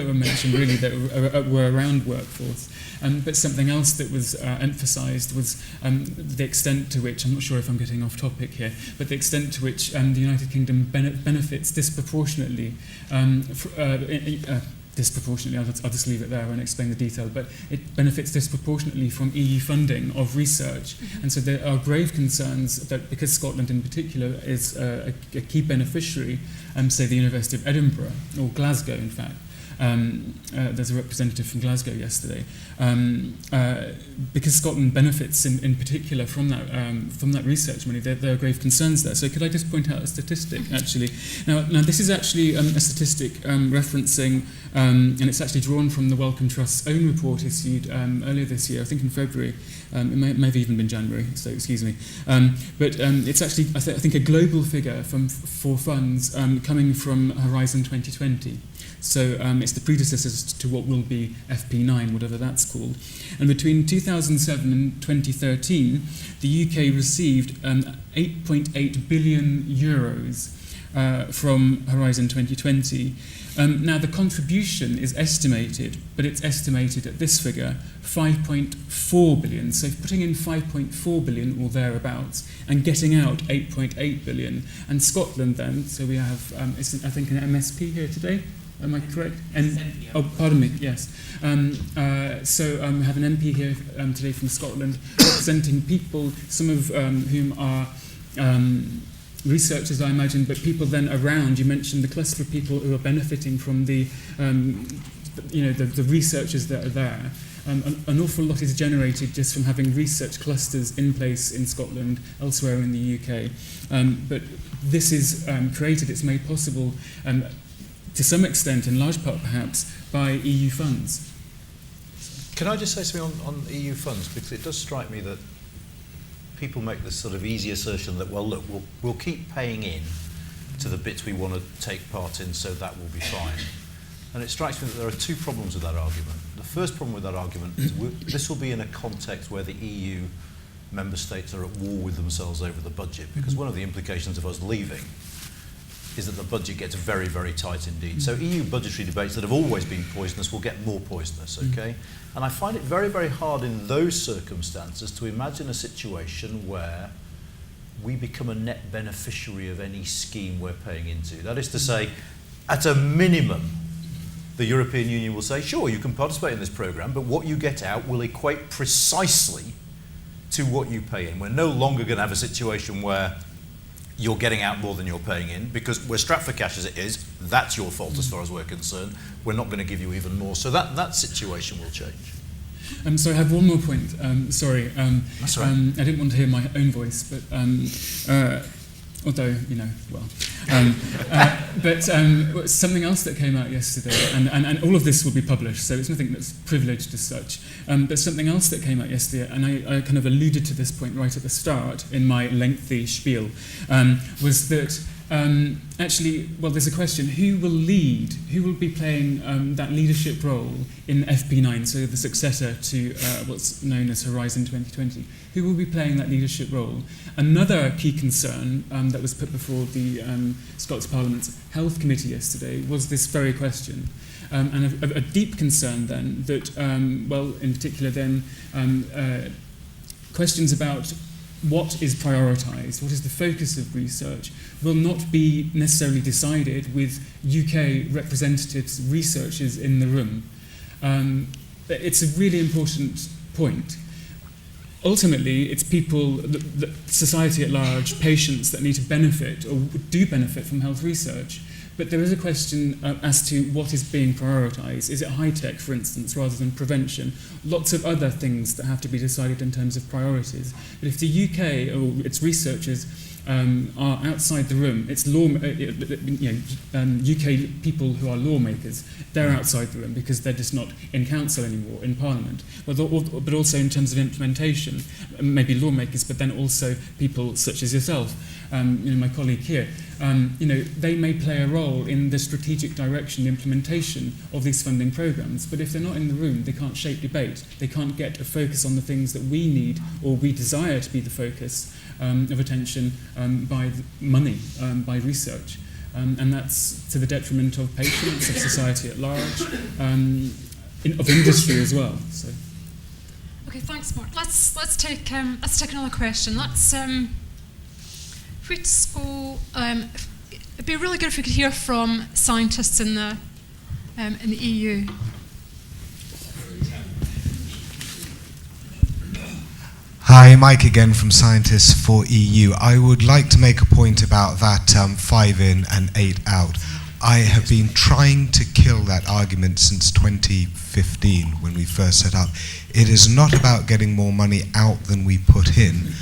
were mentioned, really, that were around workforce. But something else that was emphasised was the extent to which, I'm not sure if I'm getting off topic here, but the extent to which the United Kingdom benefits disproportionately disproportionately, I'll just leave it there and explain the detail, but it benefits disproportionately from EU funding of research. And so there are grave concerns that because Scotland in particular is a key beneficiary, say the University of Edinburgh, or Glasgow in fact, there's a representative from Glasgow yesterday, because Scotland benefits in particular from that research money, there are grave concerns there. So could I just point out a statistic, actually? Now this is actually a statistic referencing, and it's actually drawn from the Wellcome Trust's own report issued earlier this year, I think in February. It may have even been January, so excuse me. But it's actually, I think, a global figure for funds coming from Horizon 2020. So it's the predecessors to what will be FP9, whatever that's called. And between 2007 and 2013, the UK received 8.8 billion euros from Horizon 2020. Now, the contribution is estimated, but it's estimated at this figure, 5.4 billion. So putting in 5.4 billion or thereabouts and getting out 8.8 billion. And Scotland then, so we have, I think, an MSP here today. Am I correct? Oh, pardon me, yes. So we have an MP here today from Scotland representing people, some of whom are researchers, I imagine, but people then around. You mentioned the cluster of people who are benefiting from the researchers that are there. An awful lot is generated just from having research clusters in place in Scotland, elsewhere in the UK. But this is created, it's made possible to some extent, in large part perhaps, by EU funds. Can I just say something on EU funds? Because it does strike me that people make this sort of easy assertion that, well, look, we'll keep paying in to the bits we want to take part in, so that will be fine. And it strikes me that there are two problems with that argument. The first problem with that argument is this will be in a context where the EU member states are at war with themselves over the budget, because one of the implications of us leaving is that the budget gets very, very tight indeed. So EU budgetary debates that have always been poisonous will get more poisonous, okay? And I find it very, very hard in those circumstances to imagine a situation where we become a net beneficiary of any scheme we're paying into. That is to say, at a minimum, the European Union will say, sure, you can participate in this programme, but what you get out will equate precisely to what you pay in. We're no longer going to have a situation where you're getting out more than you're paying in, because we're strapped for cash as it is. That's your fault as far as we're concerned. We're not going to give you even more. So that situation will change. So I have one more point. Sorry. That's right. I didn't want to hear my own voice, but although, but something else that came out yesterday, and all of this will be published, so it's nothing that's privileged as such, but something else that came out yesterday, and I kind of alluded to this point right at the start in my lengthy spiel, was that actually, well, there's a question: who will lead? Who will be playing that leadership role in FP9, so the successor to what's known as Horizon 2020? Who will be playing that leadership role? Another key concern that was put before the Scots Parliament's Health Committee yesterday was this very question. And a deep concern then that, well, in particular then, questions about what is prioritised, what is the focus of research, will not be necessarily decided with UK representatives, researchers in the room. It's a really important point. Ultimately, it's people, the society at large, patients that need to benefit or do benefit from health research. But there is a question as to what is being prioritised. Is it high-tech, for instance, rather than prevention? Lots of other things that have to be decided in terms of priorities. But if the UK or its researchers are outside the room. It's UK people who are lawmakers. They're outside the room because they're just not in council anymore, in Parliament. But also in terms of implementation, maybe lawmakers, but then also people such as yourself, my colleague here. They may play a role in the strategic direction, implementation of these funding programs. But if they're not in the room, they can't shape debate. They can't get a focus on the things that we need or we desire to be the focus of attention by money, by research. And that's to the detriment of patients, of society at large, of industry as well. So. Okay, thanks, Mark. Let's take another question. If we just go, it'd be really good if we could hear from scientists in the EU. Hi, Mike again from Scientists for EU. I would like to make a point about that 5 in and 8 out. I have been trying to kill that argument since 2015 when we first set up. It is not about getting more money out than we put in,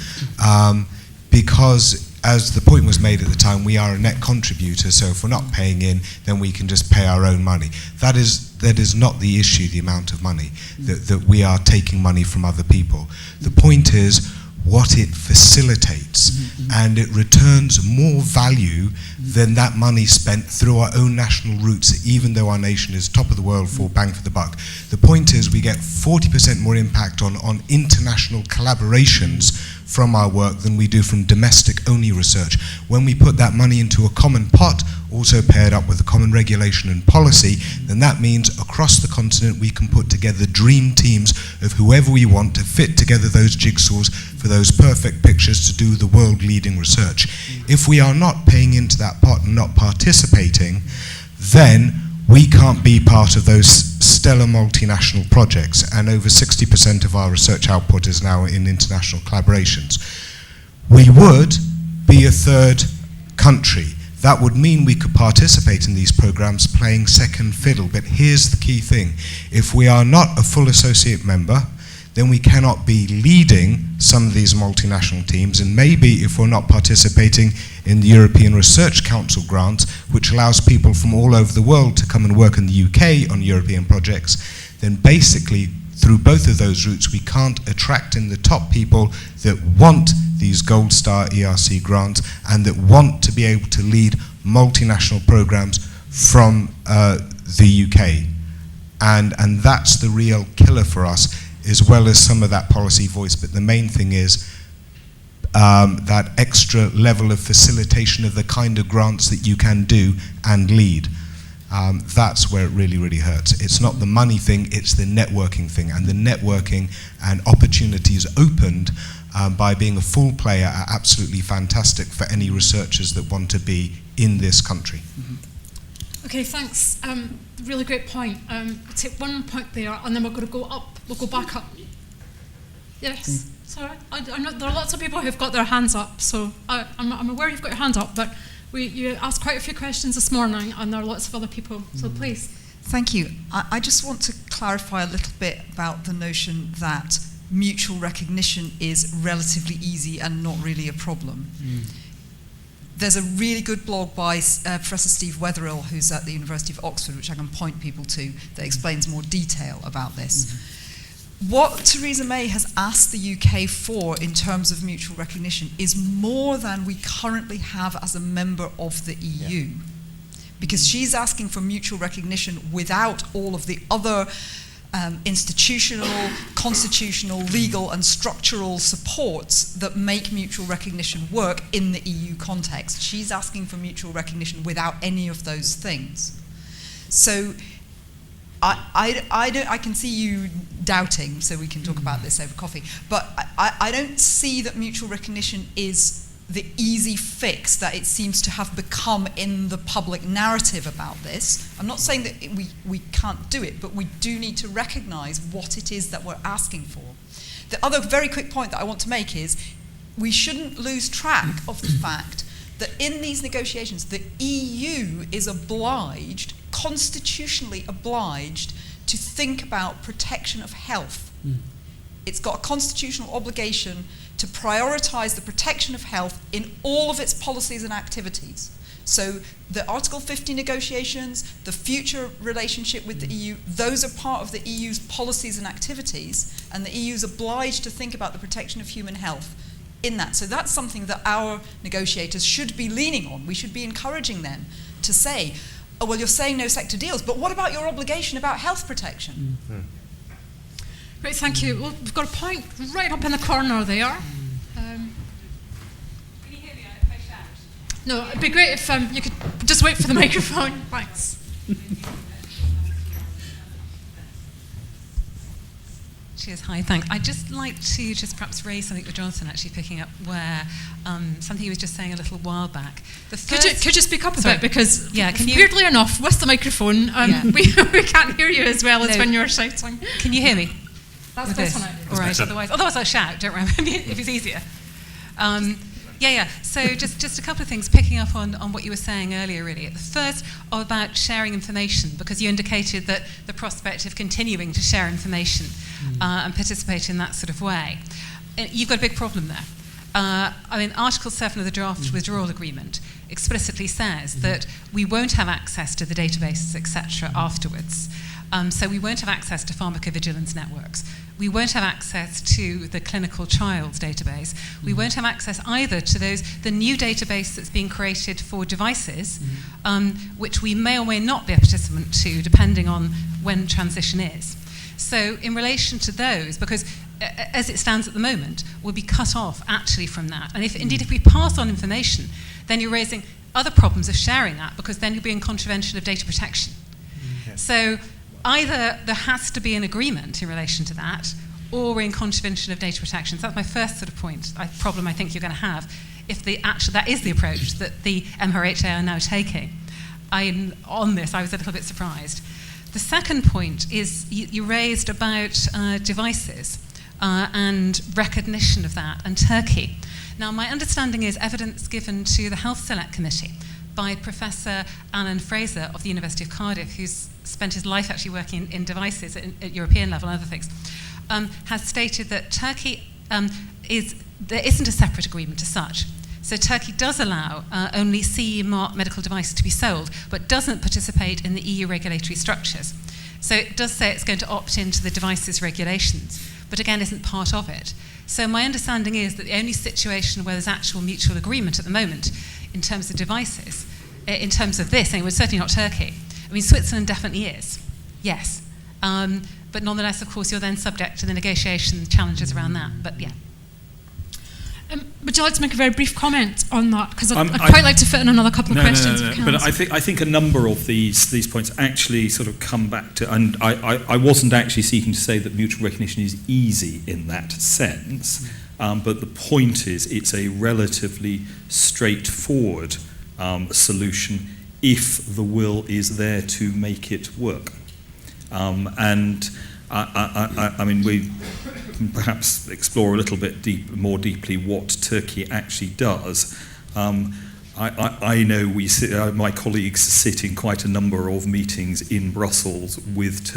because as the point was made at the time, we are a net contributor, so if we're not paying in, then we can just pay our own money. That is not the issue, the amount of money, that we are taking money from other people. The point is what it facilitates, and it returns more value than that money spent through our own national routes, even though our nation is top of the world for bang for the buck. The point is we get 40% more impact on international collaborations from our work than we do from domestic-only research. When we put that money into a common pot, also paired up with a common regulation and policy, then that means across the continent we can put together dream teams of whoever we want to fit together those jigsaws for those perfect pictures to do the world-leading research. If we are not paying into that pot and not participating, then we can't be part of those stellar multinational projects, and over 60% of our research output is now in international collaborations. We would be a third country. That would mean we could participate in these programs playing second fiddle, but here's the key thing. If we are not a full associate member, then we cannot be leading some of these multinational teams, and maybe if we're not participating in the European Research Council grants, which allows people from all over the world to come and work in the UK on European projects, then basically through both of those routes we can't attract in the top people that want these Gold Star ERC grants and that want to be able to lead multinational programs from the UK. And that's the real killer for us, as well as some of that policy voice. But the main thing is that extra level of facilitation of the kind of grants that you can do and lead. That's where it really, really hurts. It's not the money thing, it's the networking thing. And the networking and opportunities opened by being a full player are absolutely fantastic for any researchers that want to be in this country. Okay, thanks. Really great point. We'll take one point there, and then we're going to go up. We'll go back up. Yes. Sorry. I know there are lots of people who've got their hands up, so I'm aware you've got your hand up, but you asked quite a few questions this morning, and there are lots of other people. So please. Thank you. I just want to clarify a little bit about the notion that mutual recognition is relatively easy and not really a problem. There's a really good blog by Professor Steve Wetherill, who's at the University of Oxford, which I can point people to, that explains more detail about this. What Theresa May has asked the UK for in terms of mutual recognition is more than we currently have as a member of the EU. Yeah. Because she's asking for mutual recognition without all of the other institutional, constitutional, legal and structural supports that make mutual recognition work in the EU context. She's asking for mutual recognition without any of those things. So I can see you doubting, so we can talk about this over coffee, but I don't see that mutual recognition is the easy fix that it seems to have become in the public narrative about this. I'm not saying that we can't do it, but we do need to recognise what it is that we're asking for. The other very quick point that I want to make is we shouldn't lose track of the fact that in these negotiations, the EU is obliged, constitutionally obliged, to think about protection of health. It's got a constitutional obligation to prioritise the protection of health in all of its policies and activities. So the Article 50 negotiations, the future relationship with the EU, those are part of the EU's policies and activities, and the EU's obliged to think about the protection of human health in that. So that's something that our negotiators should be leaning on. We should be encouraging them to say, oh, well, you're saying no sector deals, but what about your obligation about health protection? Great, thank you. Well, we've got a point right up in the corner there. Can you hear me if I shout? No, it'd be great if you could just wait for the microphone. Thanks. Cheers, hi, thanks. I'd just like to just perhaps raise something with Jonathan, actually picking up where something he was just saying a little while back. Could you speak up a bit? Because can you, weirdly enough, with the microphone, we can't hear you as well as when you're shouting. Can you hear me? That's this one. All right, otherwise I'll shout, don't worry, if it's easier. So just a couple of things, picking up on what you were saying earlier, really. The first, about sharing information, because you indicated that the prospect of continuing to share information and participate in that sort of way. You've got a big problem there. Article 7 of the draft withdrawal agreement explicitly says that we won't have access to the databases, etc., afterwards. So we won't have access to pharmacovigilance networks. We won't have access to the clinical trials database. We won't have access either to the new database that's being created for devices, which we may or may not be a participant to, depending on when transition is. So in relation to those, because as it stands at the moment, we'll be cut off actually from that. And if we pass on information, then you're raising other problems of sharing that, because then you'll be in contravention of data protection. So either there has to be an agreement in relation to that, or we're in contravention of data protection. So that's my first sort of problem I think you're going to have, if that is the approach that the MHRA are now taking. On this, I was a little bit surprised. The second point is you raised about devices and recognition of that, and Turkey. Now, my understanding is evidence given to the Health Select Committee by Professor Anand Fraser of the University of Cardiff, who's spent his life actually working in devices at European level and other things, has stated that Turkey there isn't a separate agreement as such. So Turkey does allow only CE marked medical devices to be sold, but doesn't participate in the EU regulatory structures. So it does say it's going to opt into the devices regulations, but again isn't part of it. So my understanding is that the only situation where there's actual mutual agreement at the moment in terms of devices, in terms of this, anyway, certainly not Turkey. Switzerland definitely is, yes. But nonetheless, of course, you're then subject to the negotiation challenges around that, but yeah. Would you like to make a very brief comment on that? Because I'd quite like to fit in another couple of questions. No. But I think a number of these points actually sort of come back to, and I wasn't actually seeking to say that mutual recognition is easy in that sense, but the point is it's a relatively straightforward solution if the will is there to make it work. We perhaps explore a little bit more deeply what Turkey actually does. I know my colleagues sit in quite a number of meetings in Brussels with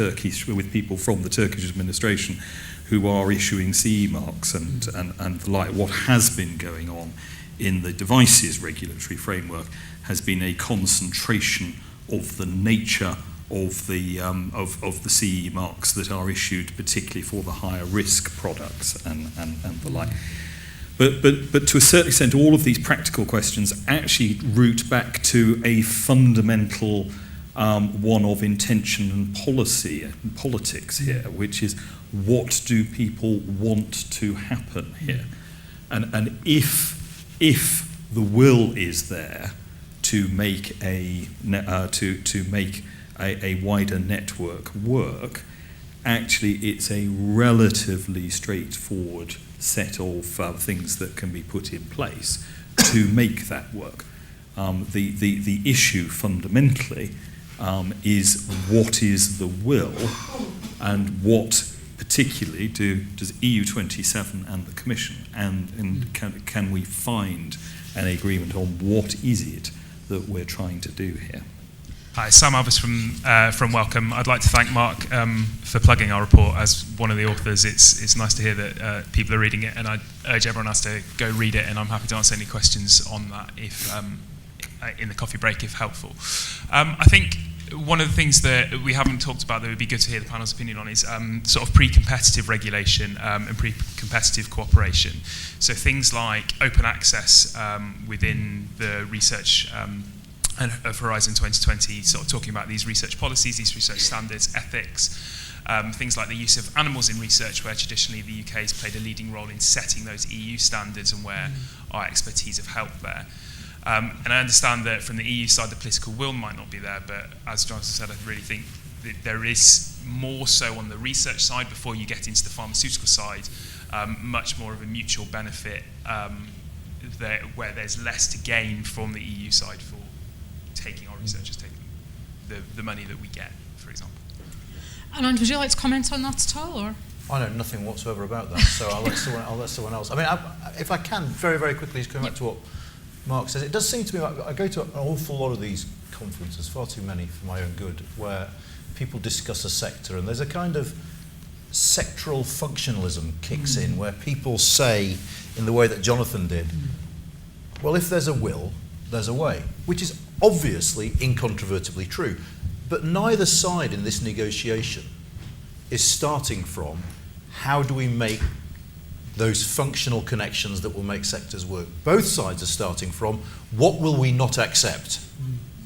people from the Turkish administration who are issuing CE marks and the like. What has been going on in the devices regulatory framework has been a concentration of the nature of the CE marks that are issued, particularly for the higher risk products and the like. But to a certain extent, all of these practical questions actually root back to a fundamental one of intention and policy and politics here, which is what do people want to happen here, and if the will is there to make a wider network work, actually it's a relatively straightforward set of things that can be put in place to make that work. The issue fundamentally is what is the will, and what particularly does EU27 and the Commission, and can we find an agreement on what is it that we're trying to do here? Hi, Sam Alvis from Wellcome. I'd like to thank Mark for plugging our report as one of the authors. It's nice to hear that people are reading it, and I urge everyone else to go read it, and I'm happy to answer any questions on that if in the coffee break if helpful. I think one of the things that we haven't talked about that would be good to hear the panel's opinion on is sort of pre-competitive regulation and pre-competitive cooperation. So things like open access within the research of Horizon 2020, sort of talking about these research policies, these research standards, ethics, things like the use of animals in research, where traditionally the UK has played a leading role in setting those EU standards and where our expertise have helped there. And I understand that from the EU side, the political will might not be there, but as Jonathan said, I really think that there is more so on the research side before you get into the pharmaceutical side, much more of a mutual benefit where there's less to gain from the EU side for taking our researchers, taking the money that we get, for example. Anand, would you like to comment on that at all, or? I know nothing whatsoever about that, so I'll let someone else. I mean, if I can, very, very quickly, just going back to what Mark says, it does seem to me like I go to an awful lot of these conferences, far too many for my own good, where people discuss a sector, and there's a kind of sectoral functionalism kicks in, where people say, in the way that Jonathan did, well, if there's a will, there's a way, which is obviously incontrovertibly true. But neither side in this negotiation is starting from how do we make those functional connections that will make sectors work. Both sides are starting from what will we not accept.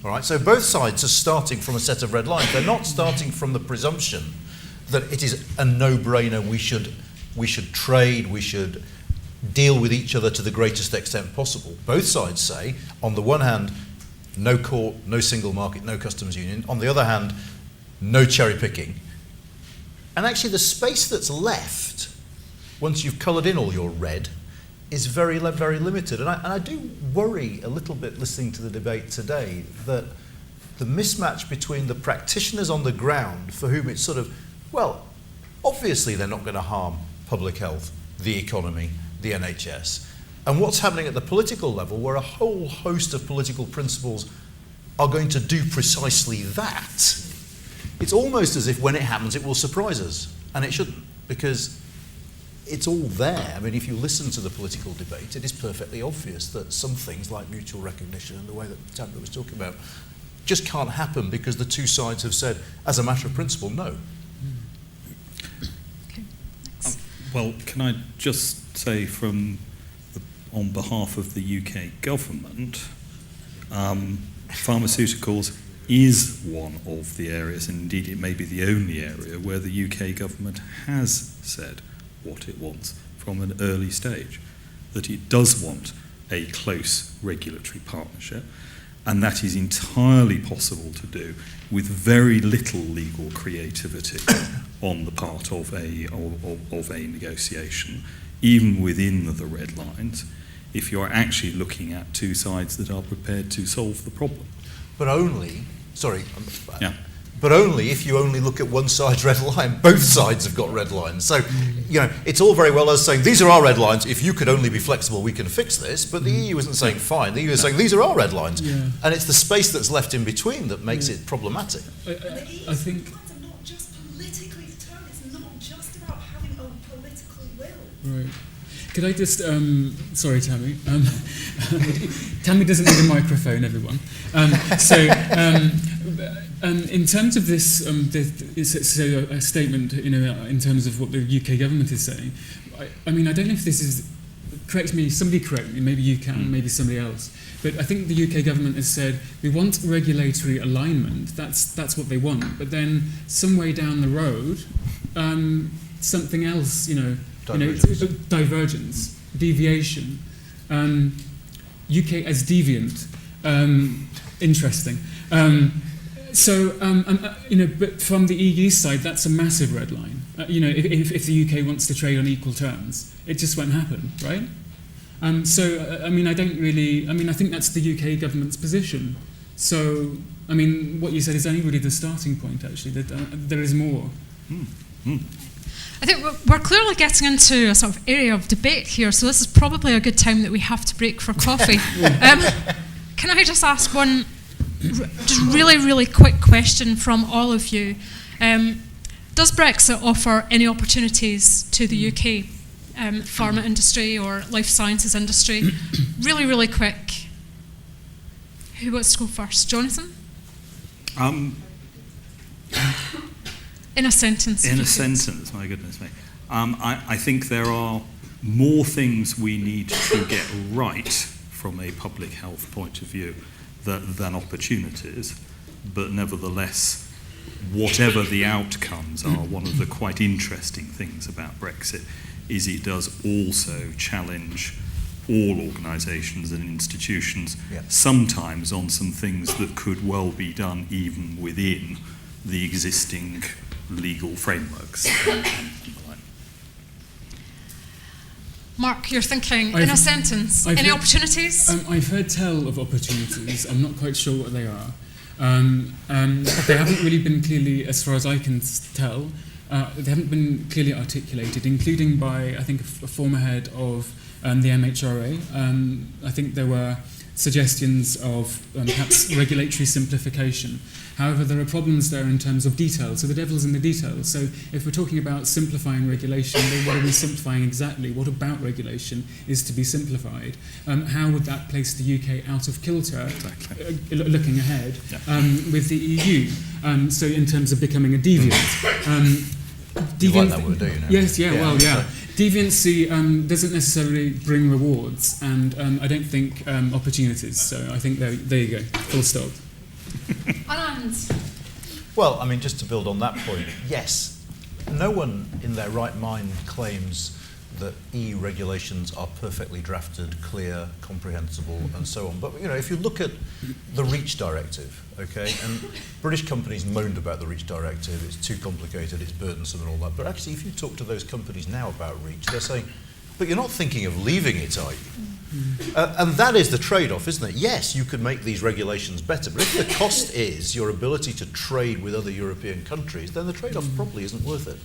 All right, so both sides are starting from a set of red lines. They're not starting from the presumption that it is a no-brainer, we should trade, we should deal with each other to the greatest extent possible. Both sides say, on the one hand, no court, no single market, no customs union. On the other hand, no cherry picking. And actually the space that's left, once you've coloured in all your red, is very, very limited. And I do worry a little bit listening to the debate today that the mismatch between the practitioners on the ground for whom it's sort of, well, obviously they're not going to harm public health, the economy, the NHS, and what's happening at the political level where a whole host of political principles are going to do precisely that. It's almost as if when it happens it will surprise us, and it shouldn't, because it's all there. I mean, if you listen to the political debate, it is perfectly obvious that some things like mutual recognition and the way that Tamara was talking about just can't happen because the two sides have said, as a matter of principle, no. Okay. Well, can I just say on behalf of the UK government, pharmaceuticals is one of the areas, and indeed it may be the only area, where the UK government has said what it wants from an early stage, that it does want a close regulatory partnership, and that is entirely possible to do with very little legal creativity on the part of a negotiation, even within the red lines, if you're actually looking at two sides that are prepared to solve the problem. But only, but only if you only look at one side's red line. Both sides have got red lines. So, you know, it's all very well us saying, these are our red lines, if you could only be flexible, we can fix this. But the EU isn't saying fine, the EU is saying, these are our red lines. Yeah. And it's the space that's left in between that makes it problematic. I think... are not just politically determined, it's not just about having a political will. Right. Could I just, sorry Tammy, Tammy doesn't need a microphone, everyone. In terms of this, a statement, you know, in terms of what the UK government is saying, I mean, I don't know if this is, somebody correct me, maybe you can, maybe somebody else, but I think the UK government has said, we want regulatory alignment, that's what they want, but then some way down the road, something else, divergence, deviation, UK as deviant, interesting. But from the EU side, that's a massive red line. If the UK wants to trade on equal terms, it just won't happen, right? I think that's the UK government's position. So, I mean, what you said is only really the starting point, actually. There is more. I think we're clearly getting into a sort of area of debate here, so this is probably a good time that we have to break for coffee. Can I just ask one just really quick question from all of you. Does Brexit offer any opportunities to the UK pharma industry or life sciences industry? Really quick. Who wants to go first? Jonathan? In a sentence. In a sentence, my goodness me. I think there are more things we need to get right from a public health point of view than opportunities, but nevertheless, whatever the outcomes are, one of the quite interesting things about Brexit is it does also challenge all organisations and institutions, sometimes on some things that could well be done even within the existing legal frameworks. Mark, you're thinking in a sentence. Any opportunities? I've heard tell of opportunities. I'm not quite sure what they are. They haven't really been clearly, as far as I can tell, they haven't been clearly articulated, including by, I think, a former head of the MHRA. I think there were suggestions of perhaps regulatory simplification. However, there are problems there in terms of detail. So the devil's in the details. So if we're talking about simplifying regulation, then what are we simplifying exactly? What about regulation is to be simplified? How would that place the UK out of kilter, looking ahead, with the EU? So in terms of becoming a deviant. You like that word, do you? Yes, well, yeah. Deviancy doesn't necessarily bring rewards, and I don't think opportunities. So I think there you go, full stop. Anand. Well, I mean, just to build on that point, yes, no one in their right mind claims that EU regulations are perfectly drafted, clear, comprehensible, and so on. But if you look at the REACH directive, okay, and British companies moaned about the REACH directive, it's too complicated, it's burdensome and all that. But actually, if you talk to those companies now about REACH, they're saying, but you're not thinking of leaving it, are you? And that is the trade-off, isn't it? Yes, you could make these regulations better, but if the cost is your ability to trade with other European countries, then the trade-off probably isn't worth it.